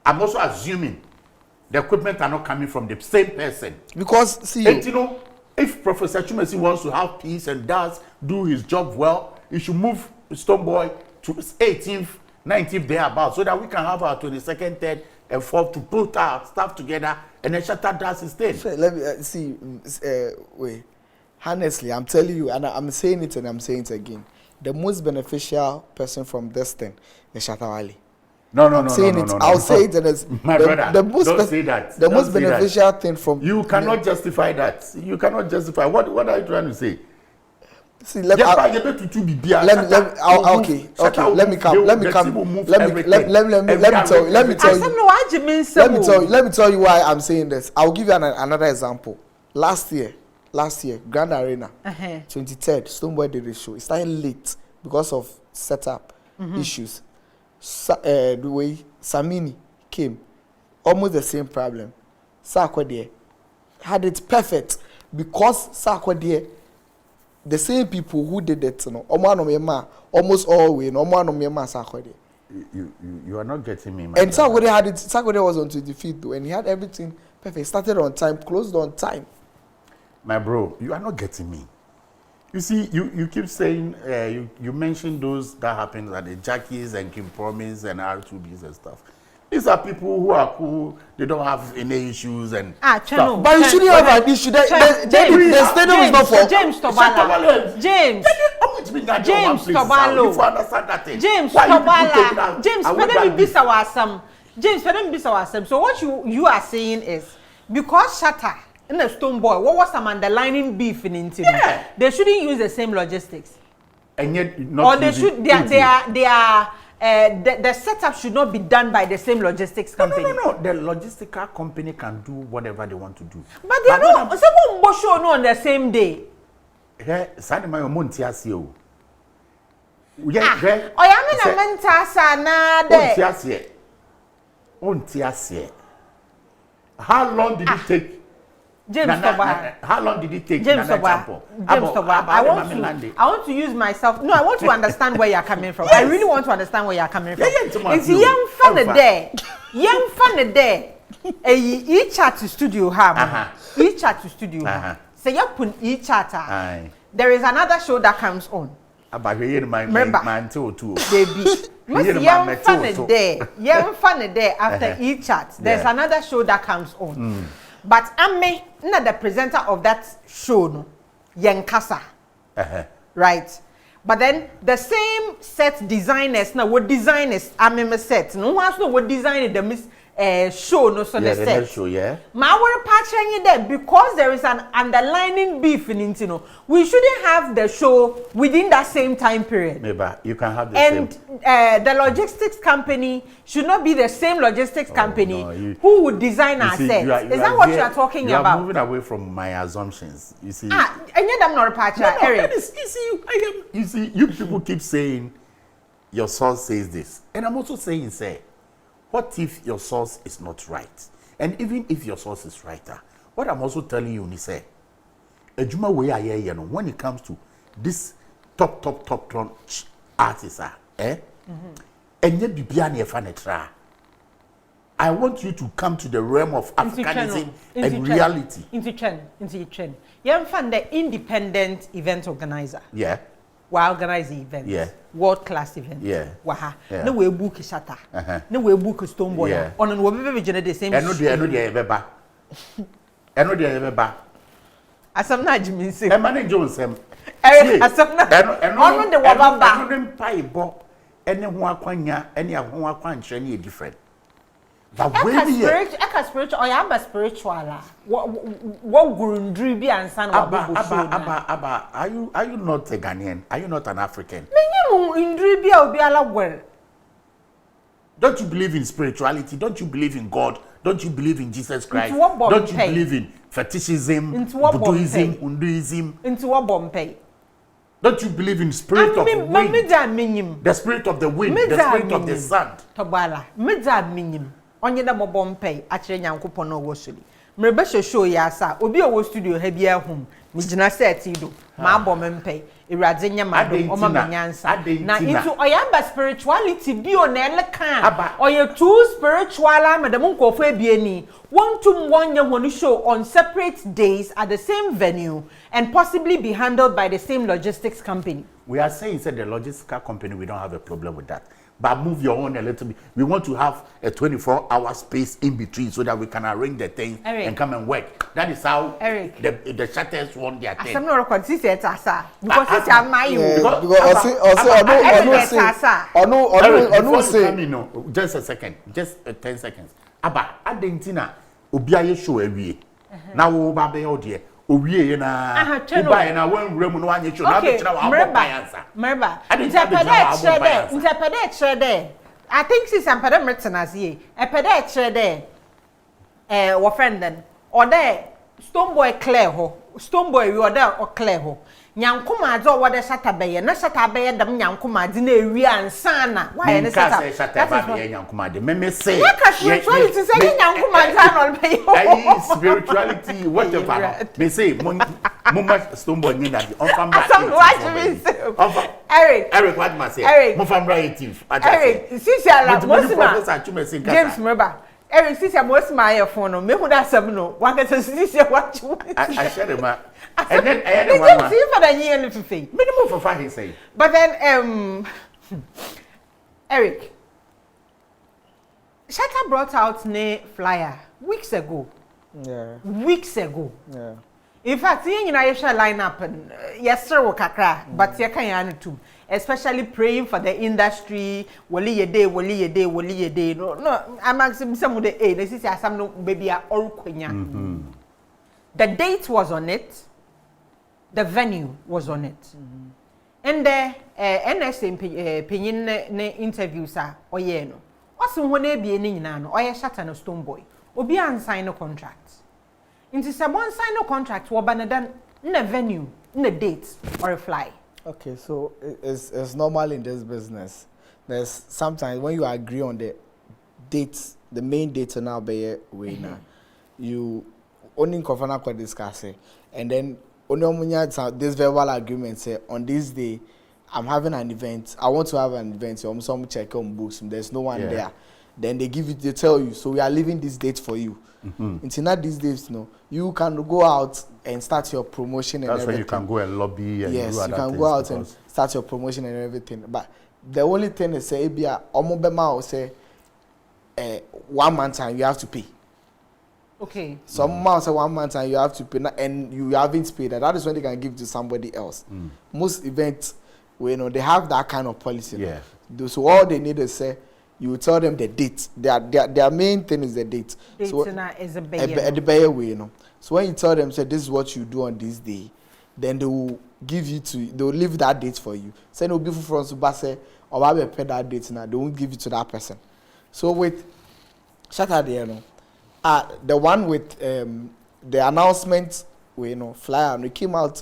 I'm also assuming the equipment are not coming from the same person. Because see you know, if Professor Chumesi wants to have peace and does do his job well, he should move Stonebwoy to 18th, 19th thereabout so that we can have our 22nd, 3rd, and 4th to put our stuff together and then Shatta does his thing. So let me wait. Honestly, I'm telling you, and I'm saying it and I'm saying it again. The most beneficial person from this thing is Shatta Wale. No. I'll say it, and it's my brother. Don't say that. The most beneficial thing from you cannot justify that. You cannot justify. What are you trying to say? See, let me come. Let me tell you why I'm saying this. I'll give you another example. Last year, Grand Arena, 23rd, Stonebwoy did the show. It started late because of setup issues. The way Samini came, almost the same problem. Sarkodie had it perfect because Sarkodie, the same people who did it, almost always, Sarkodie. You are not getting me, man. And Sarkodie was on 25th though, and he had everything perfect. Started on time, closed on time. My bro, you are not getting me. You see, you keep saying, you mentioned those that happened at the Jackies and Kim Promise and R2Bs and stuff. These are people who are cool, they don't have any issues and stuff. But you shouldn't have an issue. The stadium is not for... James Tobala. James Tobala. If you understand that thing. James Tobala. James, for them be awesome. So what you are saying is, because Shatta in the Stonebwoy, what was some underlining beef in Intim? Yeah. They shouldn't use the same logistics. And yet, not or they should. The setup should not be done by the same logistics company. No. The logistical company can do whatever they want to do. But they are not. Someone show no on the same day. Yeah, Sunday my Montiasio. Yeah. Oh, I mean a mentasa na de. How long did it take? James Tobala. How long did it take? James Tobala. I want to use myself. No, I want to understand where you're coming from. Yes. I really want to understand where you're coming from. It's young fan there. Young fan there. Each chat to studio ham. Each chat to studio. Say you put each chatter. There is another show that comes on. Remember, baby. Young fan there after each chat. There's another show that comes on. But I'm not the presenter of that show, no, Yankasa, right? But then the same set designers, now what designers? I'm set. No one's no what designed the show, no so the set. Show, yeah. My word patching it there because there is an underlining beef in Intino. We shouldn't have the show within that same time period. Maybe you can have the same. And the logistics company should not be the same logistics company who would design our set. Is that what you are talking about? You are moving away from my assumptions. You see. And yet I'm not a patcher, Eric. You see, you people keep saying your source says this, and I'm also saying say. What if your source is not right? And even if your source is right, what I'm also telling you is say, when it comes to this top artists, and yet I want you to come to the realm of Africanism and reality. Into Chen. You find the independent event organizer. Yeah. we organize events. Yeah. World class events. Yeah. Waha. Yeah. No we book Shatta. No we book Stonebwoy. Yeah. On we be the same. I know the beba. I know the beba. Asam na Jimmy say. E manage Jones em. Asam na. On the wababa. I know paibo. Any ho akwanya, any ho akwanche na different. But Eka spiritual or yamba spiritual. What gurundri bi ansan wa Abba, are you not a Ghanaian? Are you not an African? Menye indri bi obi ala gwer. Don't you believe in spirituality? Don't you believe in God? Don't you believe in Jesus Christ? Don't you believe in fetishism, Buddhism, Hinduism? Into what Bombay? Don't you believe in spirit of the wind? The spirit of the wind, the spirit of the sun. Tobala, Medza minim. Onye da mo Bombay, akire Nyankopon no wosuli. Mrebe show ya sa, obi o studio ha bia hum. Mi gina set do. Ma Bombay. Irade nya madom o ma nyansa na into oyamba spirituality bi o na eleka oye too spiritual madam nkofo ebieni wontum wonye honu show on separate days at the same venue and possibly be handled by the same logistics company. We are saying said the logistical company, we don't have a problem with that, but move your own a little bit. We want to have a 24-hour space in between so that we can arrange the things and come and work. That is how the Shatters want their thing. I'm not record this asa because it's a my just a second, just 10 seconds. Aba adentina obi aye show awie na wo ba be odie owie na uba na wan wura mu no anye show na be kira wa boyansa remember interpret chere I think since I'm pede mretenas ye epede chere wo friend then or there Stonebwoy clear ho Stonebwoy we order or clear ho Nyankoma ade o wode Shatta beye na Shatta beye dam Nyankoma ade na ewi ansa na why na Shatta ba beye Nyankoma ade me say spirituality say Nyankoma ade no beye spirituality whatever me say mama Stonebwoy ni na di on fam back Eric what ma say mo fam right Eric sisi ala mo James Mreba Eric sisi amosima aye phone no me hu da sam no wakata sisi wachu I share ma and then see for the year minimum for 5 he say but then Eric Shatta brought out ne flyer weeks ago in fact you know you shall line up and yesterday kakra but you can too especially praying for the industry woli ye day no I'm asking some of the this is some no baby are all kwenya the date was on it. The venue was on it. And the NSA pinyin ne interviews are oye no. Osin ho na bie ni nyina no oye Shatta no Stonebwoy. Obi an sign no contract. Inti se one sign no contract wo ba na dan na venue, na date or a fly. Okay, so it's normal in this business. There's sometimes when you agree on the dates, the main date now be way now. You only confirm what discuss it and then this verbal agreement say on this day I'm having an event. I want to have an event. So some check on books. There's no one there. Then they tell you. So we are leaving this date for you. Until not these days, no, you can go out and start your promotion and everything. That's when you can go and lobby and yes, do other you can things go out and start your promotion and everything. But the only thing is say, say 1 month time you have to pay. Okay. Some months, 1 month, and you have to pay, and you haven't paid that. That is when they can give to somebody else. Most events, they have that kind of policy. Yeah. So all they need is say, you tell them the date. Their main thing is the date. So is a better way, So when you tell them, say this is what you do on this day, then they will give you they will leave that date for you. Say no beautiful from Subase or I will pay that date now. They won't give it to that person. So with Shatta there, the one with the announcement, flyer, and it came out,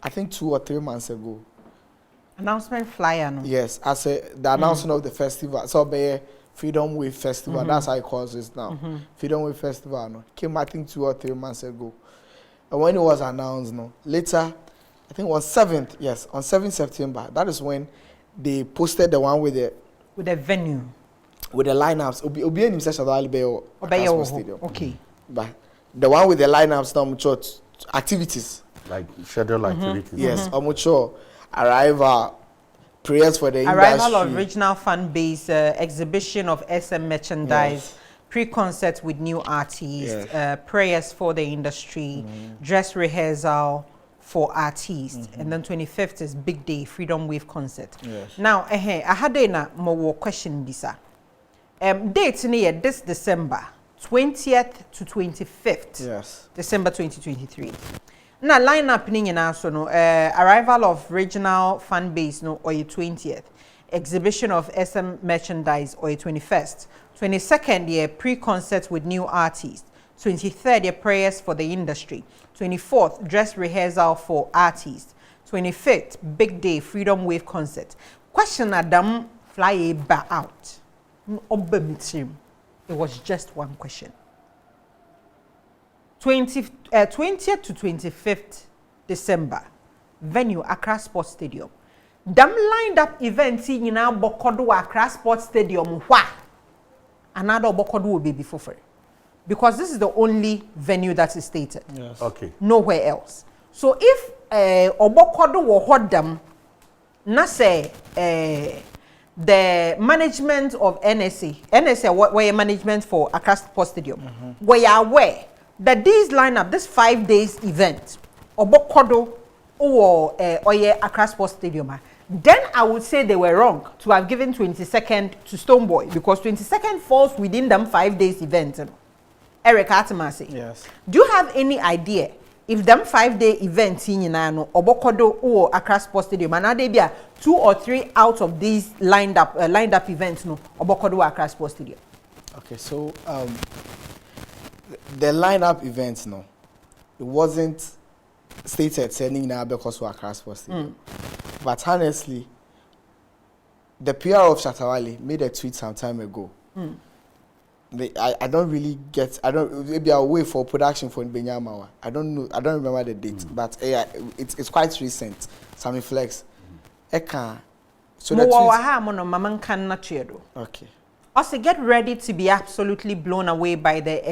I think 2 or 3 months ago. Announcement flyer, no? Yes, as the announcement of the festival. So, Freedom Wave Festival, that's how it calls it now. Freedom Wave Festival, no? Came, I think, 2 or 3 months ago. And when it was announced, later, I think it was 7th, yes, on 7th September, that is when they posted the one with the venue. With the lineups, Obi in session ACCRA Stadium. Okay. But the one with the lineups now, church activities. Like schedule activities. Yes, sure. arrival, prayers for the industry. Arrival of regional fan base, exhibition of SM merchandise, pre-concert with new artists, prayers for the industry, dress rehearsal for artists, and then 25th is big day, Freedom Wave concert. Now, I had a more question, Bisa. Date near this December 20th to 25th. December 2023. Now, line up in also no arrival of regional fan base no or 20th, exhibition of SM merchandise or 21st, 22nd year pre-concert with new artists, 23rd year prayers for the industry, 24th dress rehearsal for artists, 25th big day Freedom Wave concert. Question Adam fly back out. It was just one question. 20th to 25th December, venue ACCRA Sports Stadium. Dam lined up events in our Bokodo ACCRA Sports Stadium. Why? Another Bokodo will be before free. Because this is the only venue that is stated. Okay. Nowhere else. So if Obokodo will hold them, na say the management of NSA were management for ACCRA Sports Stadium, we are aware that this lineup, this 5 days event, Obokodo or ACCRA Sports Stadium, then I would say they were wrong to have given 22nd to STONEBWOY because 22nd falls within them 5 days event. Eric Atimasi. Yes. Do you have any idea if them 5 day events in Obokodo or ACCRA Sports Stadium, and they be 2 or 3 out of these lined up events no Obokodo or ACCRA Sports Stadium? Okay, so the lineup events no, it wasn't stated sending now because of ACCRA Sports Stadium. But honestly, the PR of Shatta Wale made a tweet some time ago. I don't really get. Maybe I'll wait for production for Benyamawa. I don't know. I don't remember the date, but it's quite recent. Sammy Flex. Eka. So that okay. Also, get ready to be absolutely blown away by the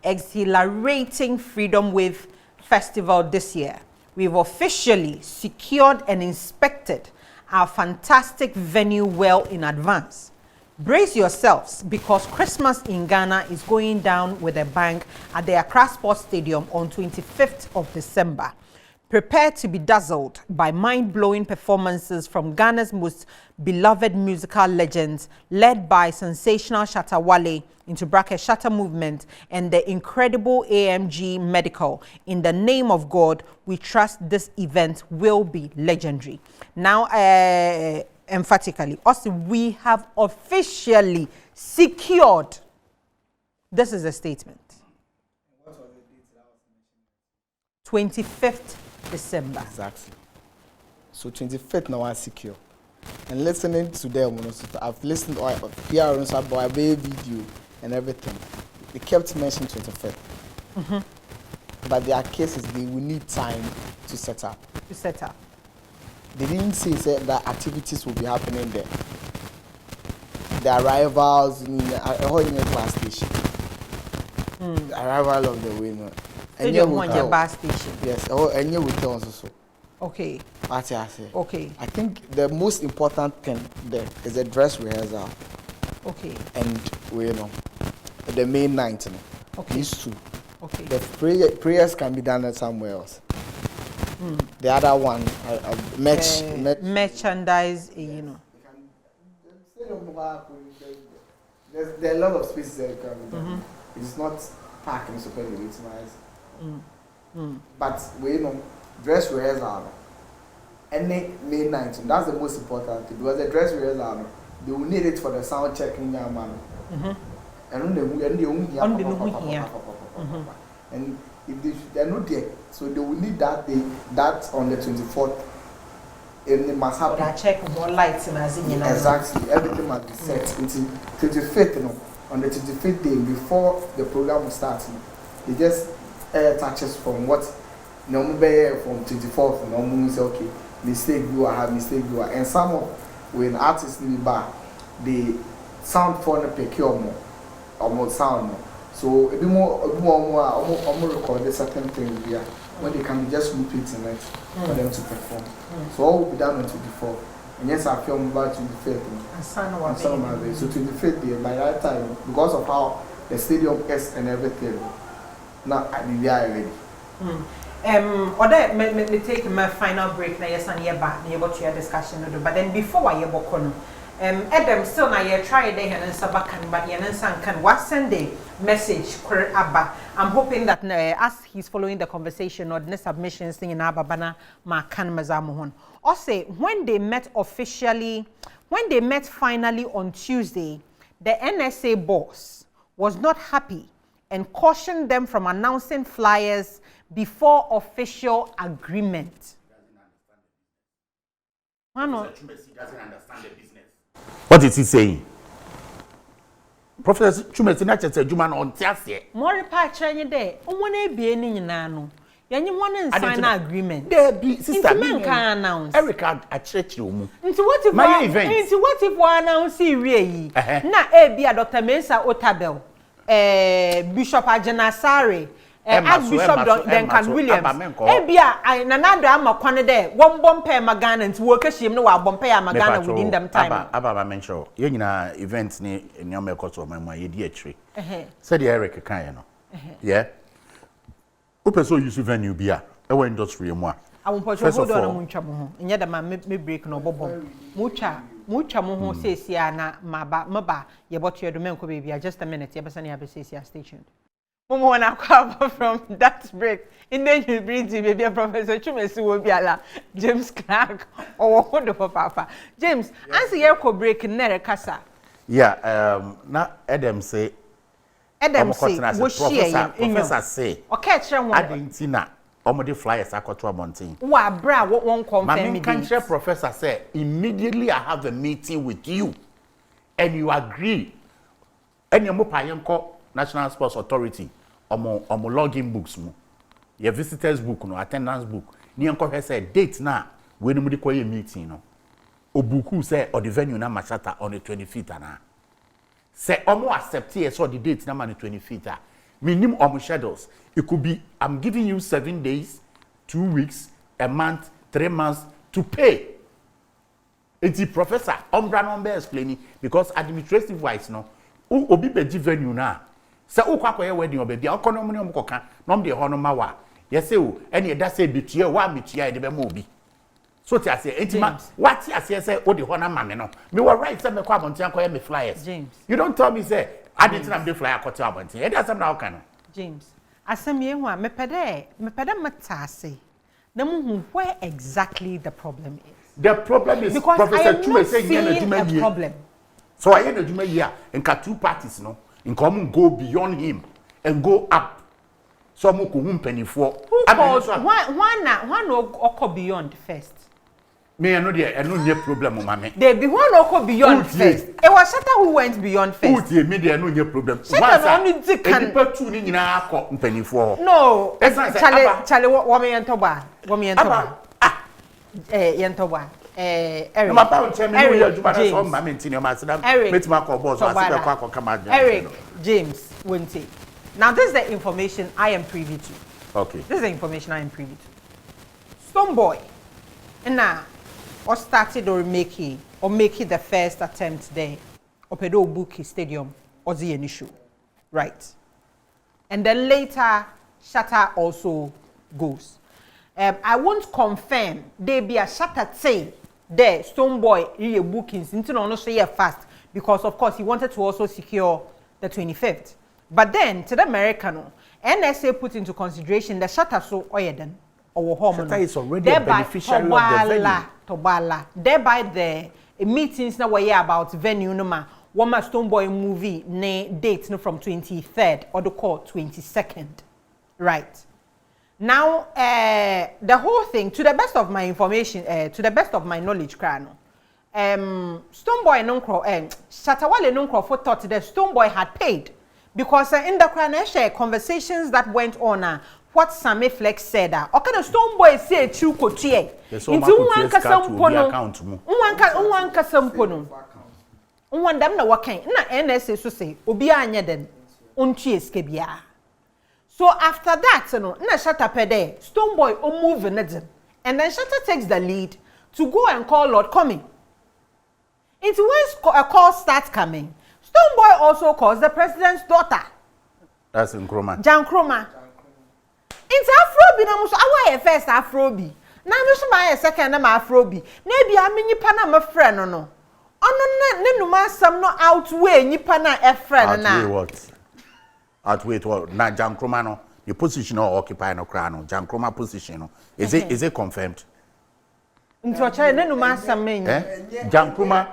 exhilarating Freedom Wave Festival this year. We've officially secured and inspected our fantastic venue well in advance. Brace yourselves because Christmas in Ghana is going down with a bang at the ACCRA Sports Stadium on 25th of December. Prepare to be dazzled by mind-blowing performances from Ghana's most beloved musical legends, led by sensational Shatta Wale, into bracket Shatta Movement, and the incredible AMG Medical. In the name of God, we trust this event will be legendary. Now, emphatically, also we have officially secured. This is a statement. What was the date that was mentioned? 25th December. Exactly. So 25th now I secure. And listening to them, I've listened to PR about a video and everything. They kept mentioning 25th. But their cases, they will need time to set up. They didn't say that activities will be happening there. The arrivals in a whole class station. The arrival of the winner. And you want your bus station. Yes, and you will tell us also. Okay. Okay. I think the most important thing there is the dress rehearsal. Okay. And the main night. Okay. These two. Okay. The prayers can be done somewhere else. The other one, merchandise, There are a lot of spaces there. It's not parking supposedly. It's nice. But dress rehearsal. Any main night, that's the most important thing. Because the dress rehearsal, they will need it for the sound checking your man. And if they're not there, so they will need that day, that on the 24th. And they must have that check more lights and exactly, everything must be set until 25th. On the 25th day, before the program will start, they just touches from what from 24th. And say, okay, mistake you have mistake you are. And some of when artists need back, the sound for the pick more sound more. So a bit more record certain things here when they can just loop it in it for them to perform. So all will be done on 24th. And yes, I film about 25th. And so 25th day by that time, because of how the stadium is and everything. Now I be ready. Other me take my final break. Now yes, and year back. Now about your discussion, but then before I year Adam still na ye try day and sabakan but yen can what send a message abba. I'm hoping that as he's following the conversation or the submissions thing in Abba Bana ma kan mazamuhon. Or say when they met finally on Tuesday, the NSA boss was not happy and cautioned them from announcing flyers before official agreement. Chumesi doesn't understand the business. What is he saying? Professor Chumesi na chese juma on tiase. More pa training there. Onwona ebie ni nyina no. Yanyi one sign agreement. There be sister me can announce. Erica a church mu. Into what if we announce we na ebia Dr. Mensa Otabel, Bishop Ajanasare, Archbishop Duncan Williams. Ebia nanado amakwane there. One bompe magana nti wo kashim no wa bompe ya magana within them time. Aba mention. Ye nyina events ni nyoma ekoto mama ye di atri. Said Eric kan ye no. Yeah. Opeso use venue bia e wa industry mu a. Awonpocho hold on mu ntwa mo ho. Nya da ma me break no bobom. Mu twa mo ho sesia na maba ye boto ye do menko bebia just a minute ye besa na ye sesia station. Momo na kwa from that break. In then you bring to baby Professor Chumesi Wobiala, James Clark, or wonderful Papa. James, answer your break in Nere Casa. Yeah, na Adam say, was she Professor say, or catch one Argentina, Omodi flyers Akotwa Mountain. Wa bra, what won't confirm me. Country professor say, immediately I have a meeting with you, and you agree. And your Mopayanko National Sports Authority. Omo login books mo your visitors book no attendance book ni enko hwe say date na we no mudi koye meeting no obuku say or the venue na machata on the 25th ana say omo accept here so the date na man 25th minimum omo schedules it could be I'm giving you 7 days 2 weeks a month 3 months to pay. It's the professor ombra number explaining because administrative wise no obi beji venue na se ukwakoye wedding obabi akono mu ne omkoka nom de ho no mawa yese o ene da se bitua wa mitua e de be ma obi so ti ase entima what ti ase se o de ho na mame no me were right se me kwa abonti akoye me flyers. James, you don't tell me say I didn't have the flyer akoto abonti e da sam na oka no. James, asem ye ho a mepede matase na mu hu where exactly the problem is. The problem is because Professor Chume saying a problem. So I know Juma here and two parties no in common go beyond him and go up. So mo ko penny for. One no beyond first. Me I know there and no problem mama. There be one no beyond first. It was Shatta who went beyond first. Who me there no problem. Shatta only can two ni nyina akọ penny for. No. Chale wo me yentoba. Wo me yentoba. Yentoba. Eric, James, Winty. Now this is the information I am privy to. Okay. This is the information I am privy to. Stonebwoy, and now, or started or make it the first attempt there. Opedo Buki Stadium or the initial, right? And then later, Shatta also goes. I won't confirm they be a Shatta say. There, Stonebwoy really bookings into no say fast because of course he wanted to also secure the 25th. But then to the Americano, NSA put into consideration the Shatta so oyeden or home. Shatta is already a beneficiary of the venue. Tobala. Thereby the meetings now were about venue no ma. One ma Stonebwoy movie ne date no from 23rd or the call 22nd. Right. Now, the whole thing, to the best of my information, to the best of my knowledge, Krano, Stonebwoy Nunkro, Shatta Wale Nunkro for thought that Stonebwoy had paid because in the Krano conversations that went on, what Sammy Flex said, okay, the Stonebwoy said two kotie. Into one kasampono, one kasampono. One damn no working. Na NSA so say, Obi anya den. ontu eskebia. So after that, na Shatta pede, Stonebwoy move in it. And then Shatta takes the lead to go and call Lord Coming. Into when a call starts coming, Stonebwoy also calls the president's daughter. That's Nkrumah. Jan Nkrumah. Into Afrobi na muso awa first Afrobi. Na no so my second na Afrobi. Na bia me nipa na me friend no. Ono ne numa asam no outweigh nipa na e friend na. Outweigh what? Outweigh what? Na Jan Nkrumah no, the position or occupy no kra no. Jan Nkrumah position no. Is it confirmed? Into a ne numa asam me. Jan Nkrumah.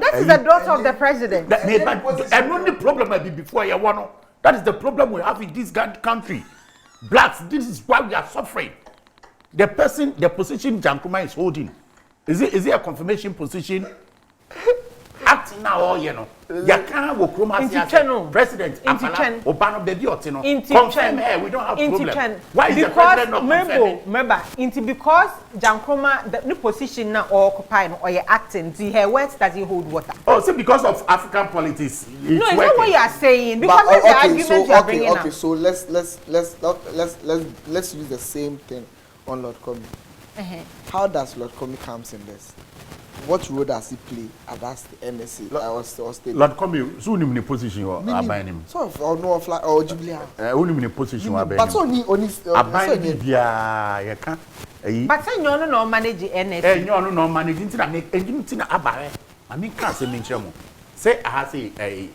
That is the daughter of the president. And only problem might be before you want. That is the problem we have in this country. Blacks, this is why we are suffering. The position Jan Nkrumah is holding, is it a confirmation position? Acting now, you know. Yakan will Nkrumah president. Obano baby otino. Confirm her. We don't have problem. Why is the president not confirming? Remember, because Jan Nkrumah the new position now occupy or you acting. See her words does he hold water. Oh, so because of African politics. No, it's not what you are saying. Because of the argument you are bringing up. Okay, so let's use the same thing on Lord Coming. How does Lord Coming comes in this? What role does he play against the NSA? Lord Coming, so only in position or abide him. So or no flag or Jubilee. Only in position or abide him. But only abide you can't. But I no manage NSA. No managing to make engine to abide. I mean, can't say mention. Say I say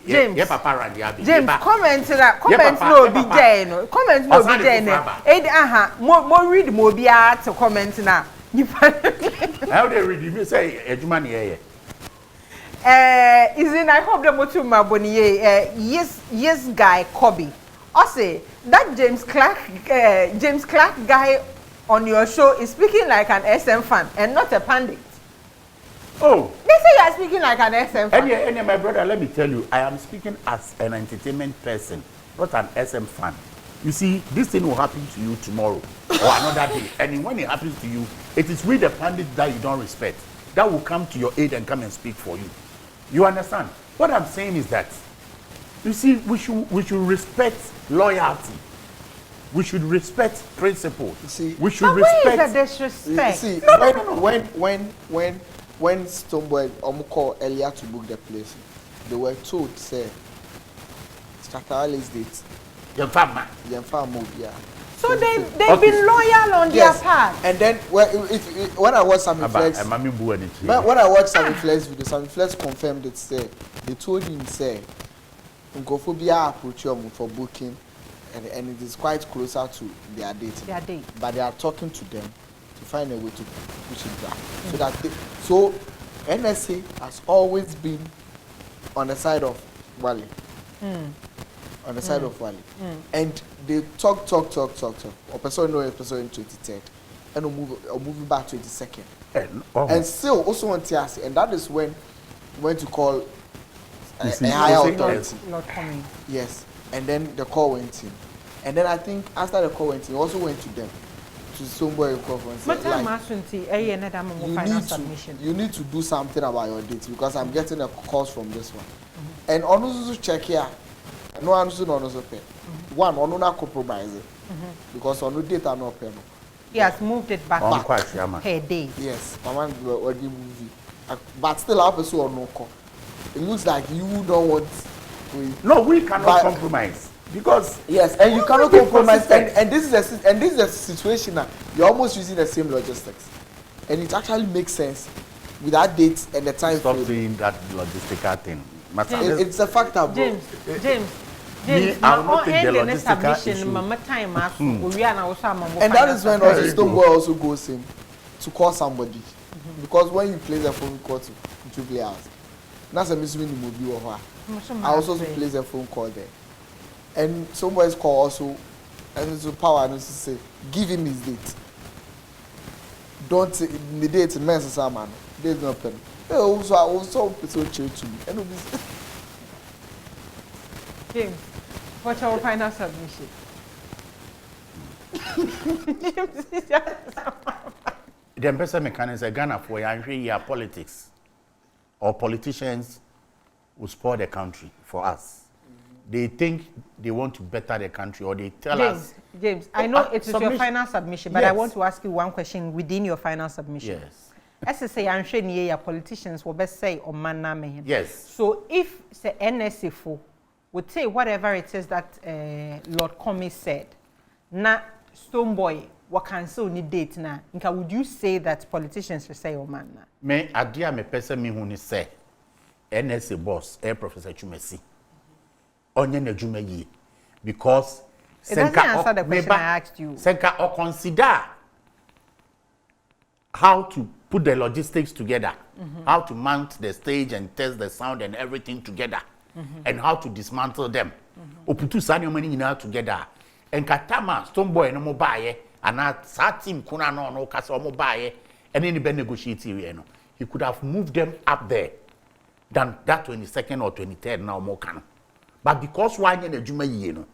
James, papa James, comment that. Comment no be there. Comment no be there. More read more be to comment now. How they read you say Ejuma here. Is in I hope the motuma boniye yes guy Kobe. I say that James Clark guy on your show is speaking like an SM fan and not a pundit. Oh, they say you are speaking like an SM fan. And my brother, let me tell you, I am speaking as an entertainment person, not an SM fan. You see, this thing will happen to you tomorrow or another day. And when it happens to you, it is with the pundit that you don't respect that will come to your aid and come and speak for you. You understand? What I'm saying is that, you see, we should respect loyalty. We should respect principle. You see, we should respect. Where is the disrespect? You see, when Stonebwoy called earlier to book the place, they were told, say, Shatta Wale's date. So they've been loyal on their part. And then when I watched Sammy Flex, when I watched Sammy Flex video, Sammy Flex confirmed it. Say they told him say, Unkophobia approach you for booking, and it is quite closer to their date. But they are talking to them to find a way to push it back, so NSA has always been on the side of Wale. On the side of Wale. And they talk. Or person know a person in 23rd. And moving back 22nd. And still also on TRC. And that is when to call a higher authority. Not coming. Yes. And then the call went in. And then I think after the call went in, he also went to them. To Stonebwoy and conference. You need to do something about your dates because I'm getting a calls from this one. And also check here. No answer no pay. One on not compromise because on no data no pay. He has moved it back per day. Yes, movie. But still have a no call. It looks like you don't want. No, we cannot compromise because yes, and you cannot compromise. And this is a situation now. You're almost using the same logistics, and it actually makes sense with that date and the time. Stop doing that logistical thing. It's a factor, bro. James, I'm not the logistical issue. And that is when also Stonebwoy also goes in to call somebody. Because when you place a phone call to Jubilee House, that's a mystery in the movie of her. I also place a phone call there. And Stonebwoy's call also, and it's power and to say, give him his date. Don't the date men's man. There's no pen. Also, I also church to me. And James, what's our final submission? The person mechanics are Ghana for your politics or politicians will spoil the country for us. they think they want to better the country, or they tell us. James, I know it is your final submission, but I want to ask you one question within your final submission. Yes. SSA and Shania politicians will best say on man. Yes. So if the NSFO would say whatever it is that Lord Comey said, na Stonebwoy what cancel ni date na, Nka, would you say that politicians should say on man? Me adia me person me who say NSA boss Professor Chumesi. Onye na juma yi, because it doesn't answer the question I asked you. Senka or consider how to put the logistics together, how to mount the stage and test the sound and everything together, and how to dismantle them. Oputu sani omani nyina together. And Katama Stonebwoy no mo baye, and that team kuna no kasa mo baye, and any be negotiate here no. He could have moved them up there than that 22nd or 23rd now more can. But because why na juma yi no,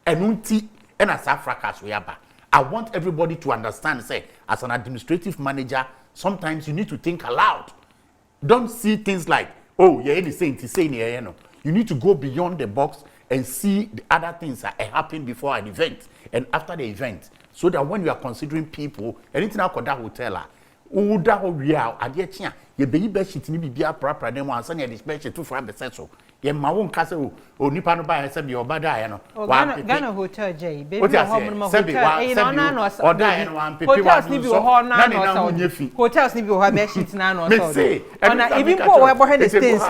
enunti and as Africa so yaba. I want everybody to understand, say, as an administrative manager, sometimes you need to think aloud. Don't see things like, oh, you're saying, you know. You need to go beyond the box and see the other things that happen before an event and after the event. So that when you are considering people, anything I could that hotel, Uda ho real, Adiachia, ye be best ni be a proper name one, send your special 2-5% so. Ye ma won castle, or Nipano by and your bada, no. Ghana Hotel J, baby, hotels need to have sheets now. Even poor behind the stains,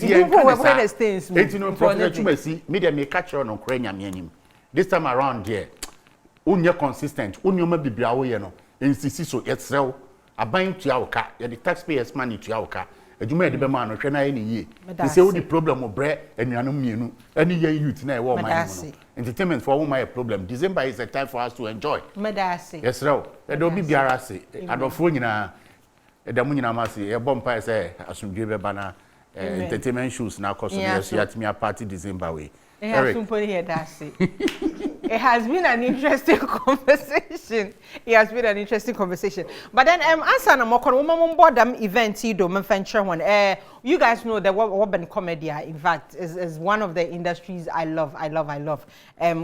even poor behind the stains. It's no problem. Media may catch on Ukrainian. This time around here, unya consistent, unyoma bibiawo ye no. Insisi so yetsrew aban to yawka ye the taxpayers money to yawka adwuma ye de be ma no hwe na ye ne yie they say wo the problem obre anuanom mienu ani ye youth na e wo man no entertainment for wo my problem. December is a time for us to enjoy medase yetsrew e do bi biara se adofo nyina e da mu nyina ma se e bompa se asumdwe be bana entertainment shows na koso yes yatimi party December we It has been an interesting conversation. It has been an interesting conversation. But then, answer na mokon woman board event do venture one. You guys know that urban comedy, in fact, is one of the industries I love.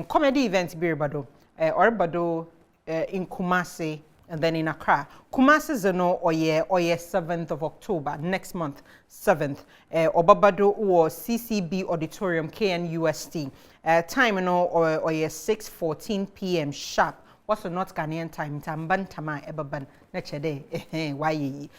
Comedy events be Bado, in Kumasi. And then in Accra. Kumasi is no oye 7th of October, next month, 7th. Obabado or CCB Auditorium, KNUST. Time no oye 6:14 p.m. sharp. What's the not Ghanaian time? Tamban tama ebaban nechede. Why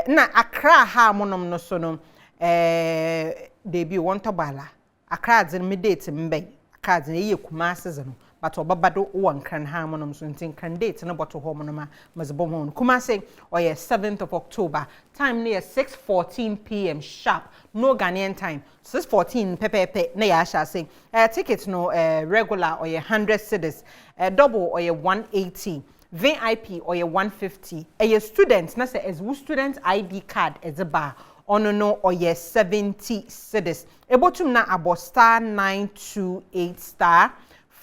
na Accra ha monom no sono debut want to bala. Accra zin midate mbe. Accra zin ye Kumasi zino. But Obabado one can harmonum so candidate no bottle homonoma mazbomon. Kumasi oye 7th of October. Time near 6:14 p.m. sharp. No Ghanaian time. 6:14 pepe na ya shall say. Tickets no regular or 100 cedis. Double or 180. VIP or 150. A student na say as student ID card as a bar. Ono no or 70 cedis. Ebotum na abo star 928 star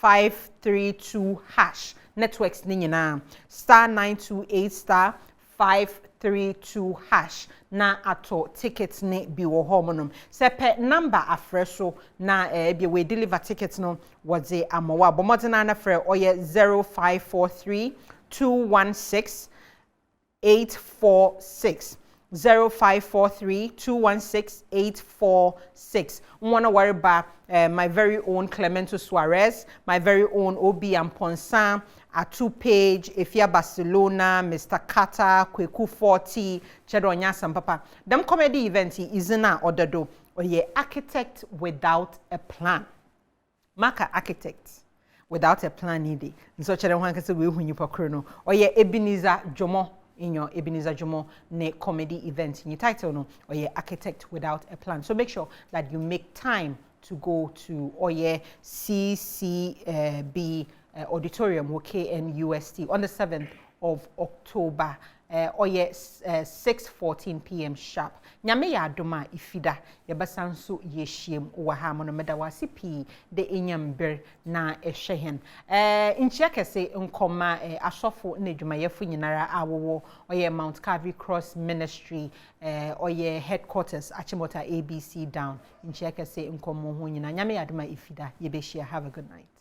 532 hash networks ni nyina star 928 star 532 hash na ato tickets ni bi wo homonum sepe number afreso na bi we deliver tickets no wodze amawa bomodena na frɛ oye 0543 216 846 0543 216 846. Wanna worry about my very own Clemento Suarez, my very own Obi Amponsan, a 2-page, Ifia Barcelona, Mr. Carter, Kweku 40, Chedonya Sampapa. Them comedy events is na odado or ye architect without a plan. Maka architect without a plan idi. So Chedon say we when you pakrono or ye Ebenezer Jomo. In your Ebenezer Jomo ne comedy event in your title no or your architect without a plan. So make sure that you make time to go to or your CCB auditorium KNUST on the 7th of October oye 6:14 p.m. sharp nyame ya adoma ifida yebasa nso yehiem wa ha mo no meda wase pi de enyamber na ehwehen nchia kese nkoma asofo na adwumayefo nyinara awowo oye Mount Calvary Cross Ministry oye headquarters Achimota ABC down nchia kese nkomo ho nyina nyame ya adoma ifida yebehia. Have a good night.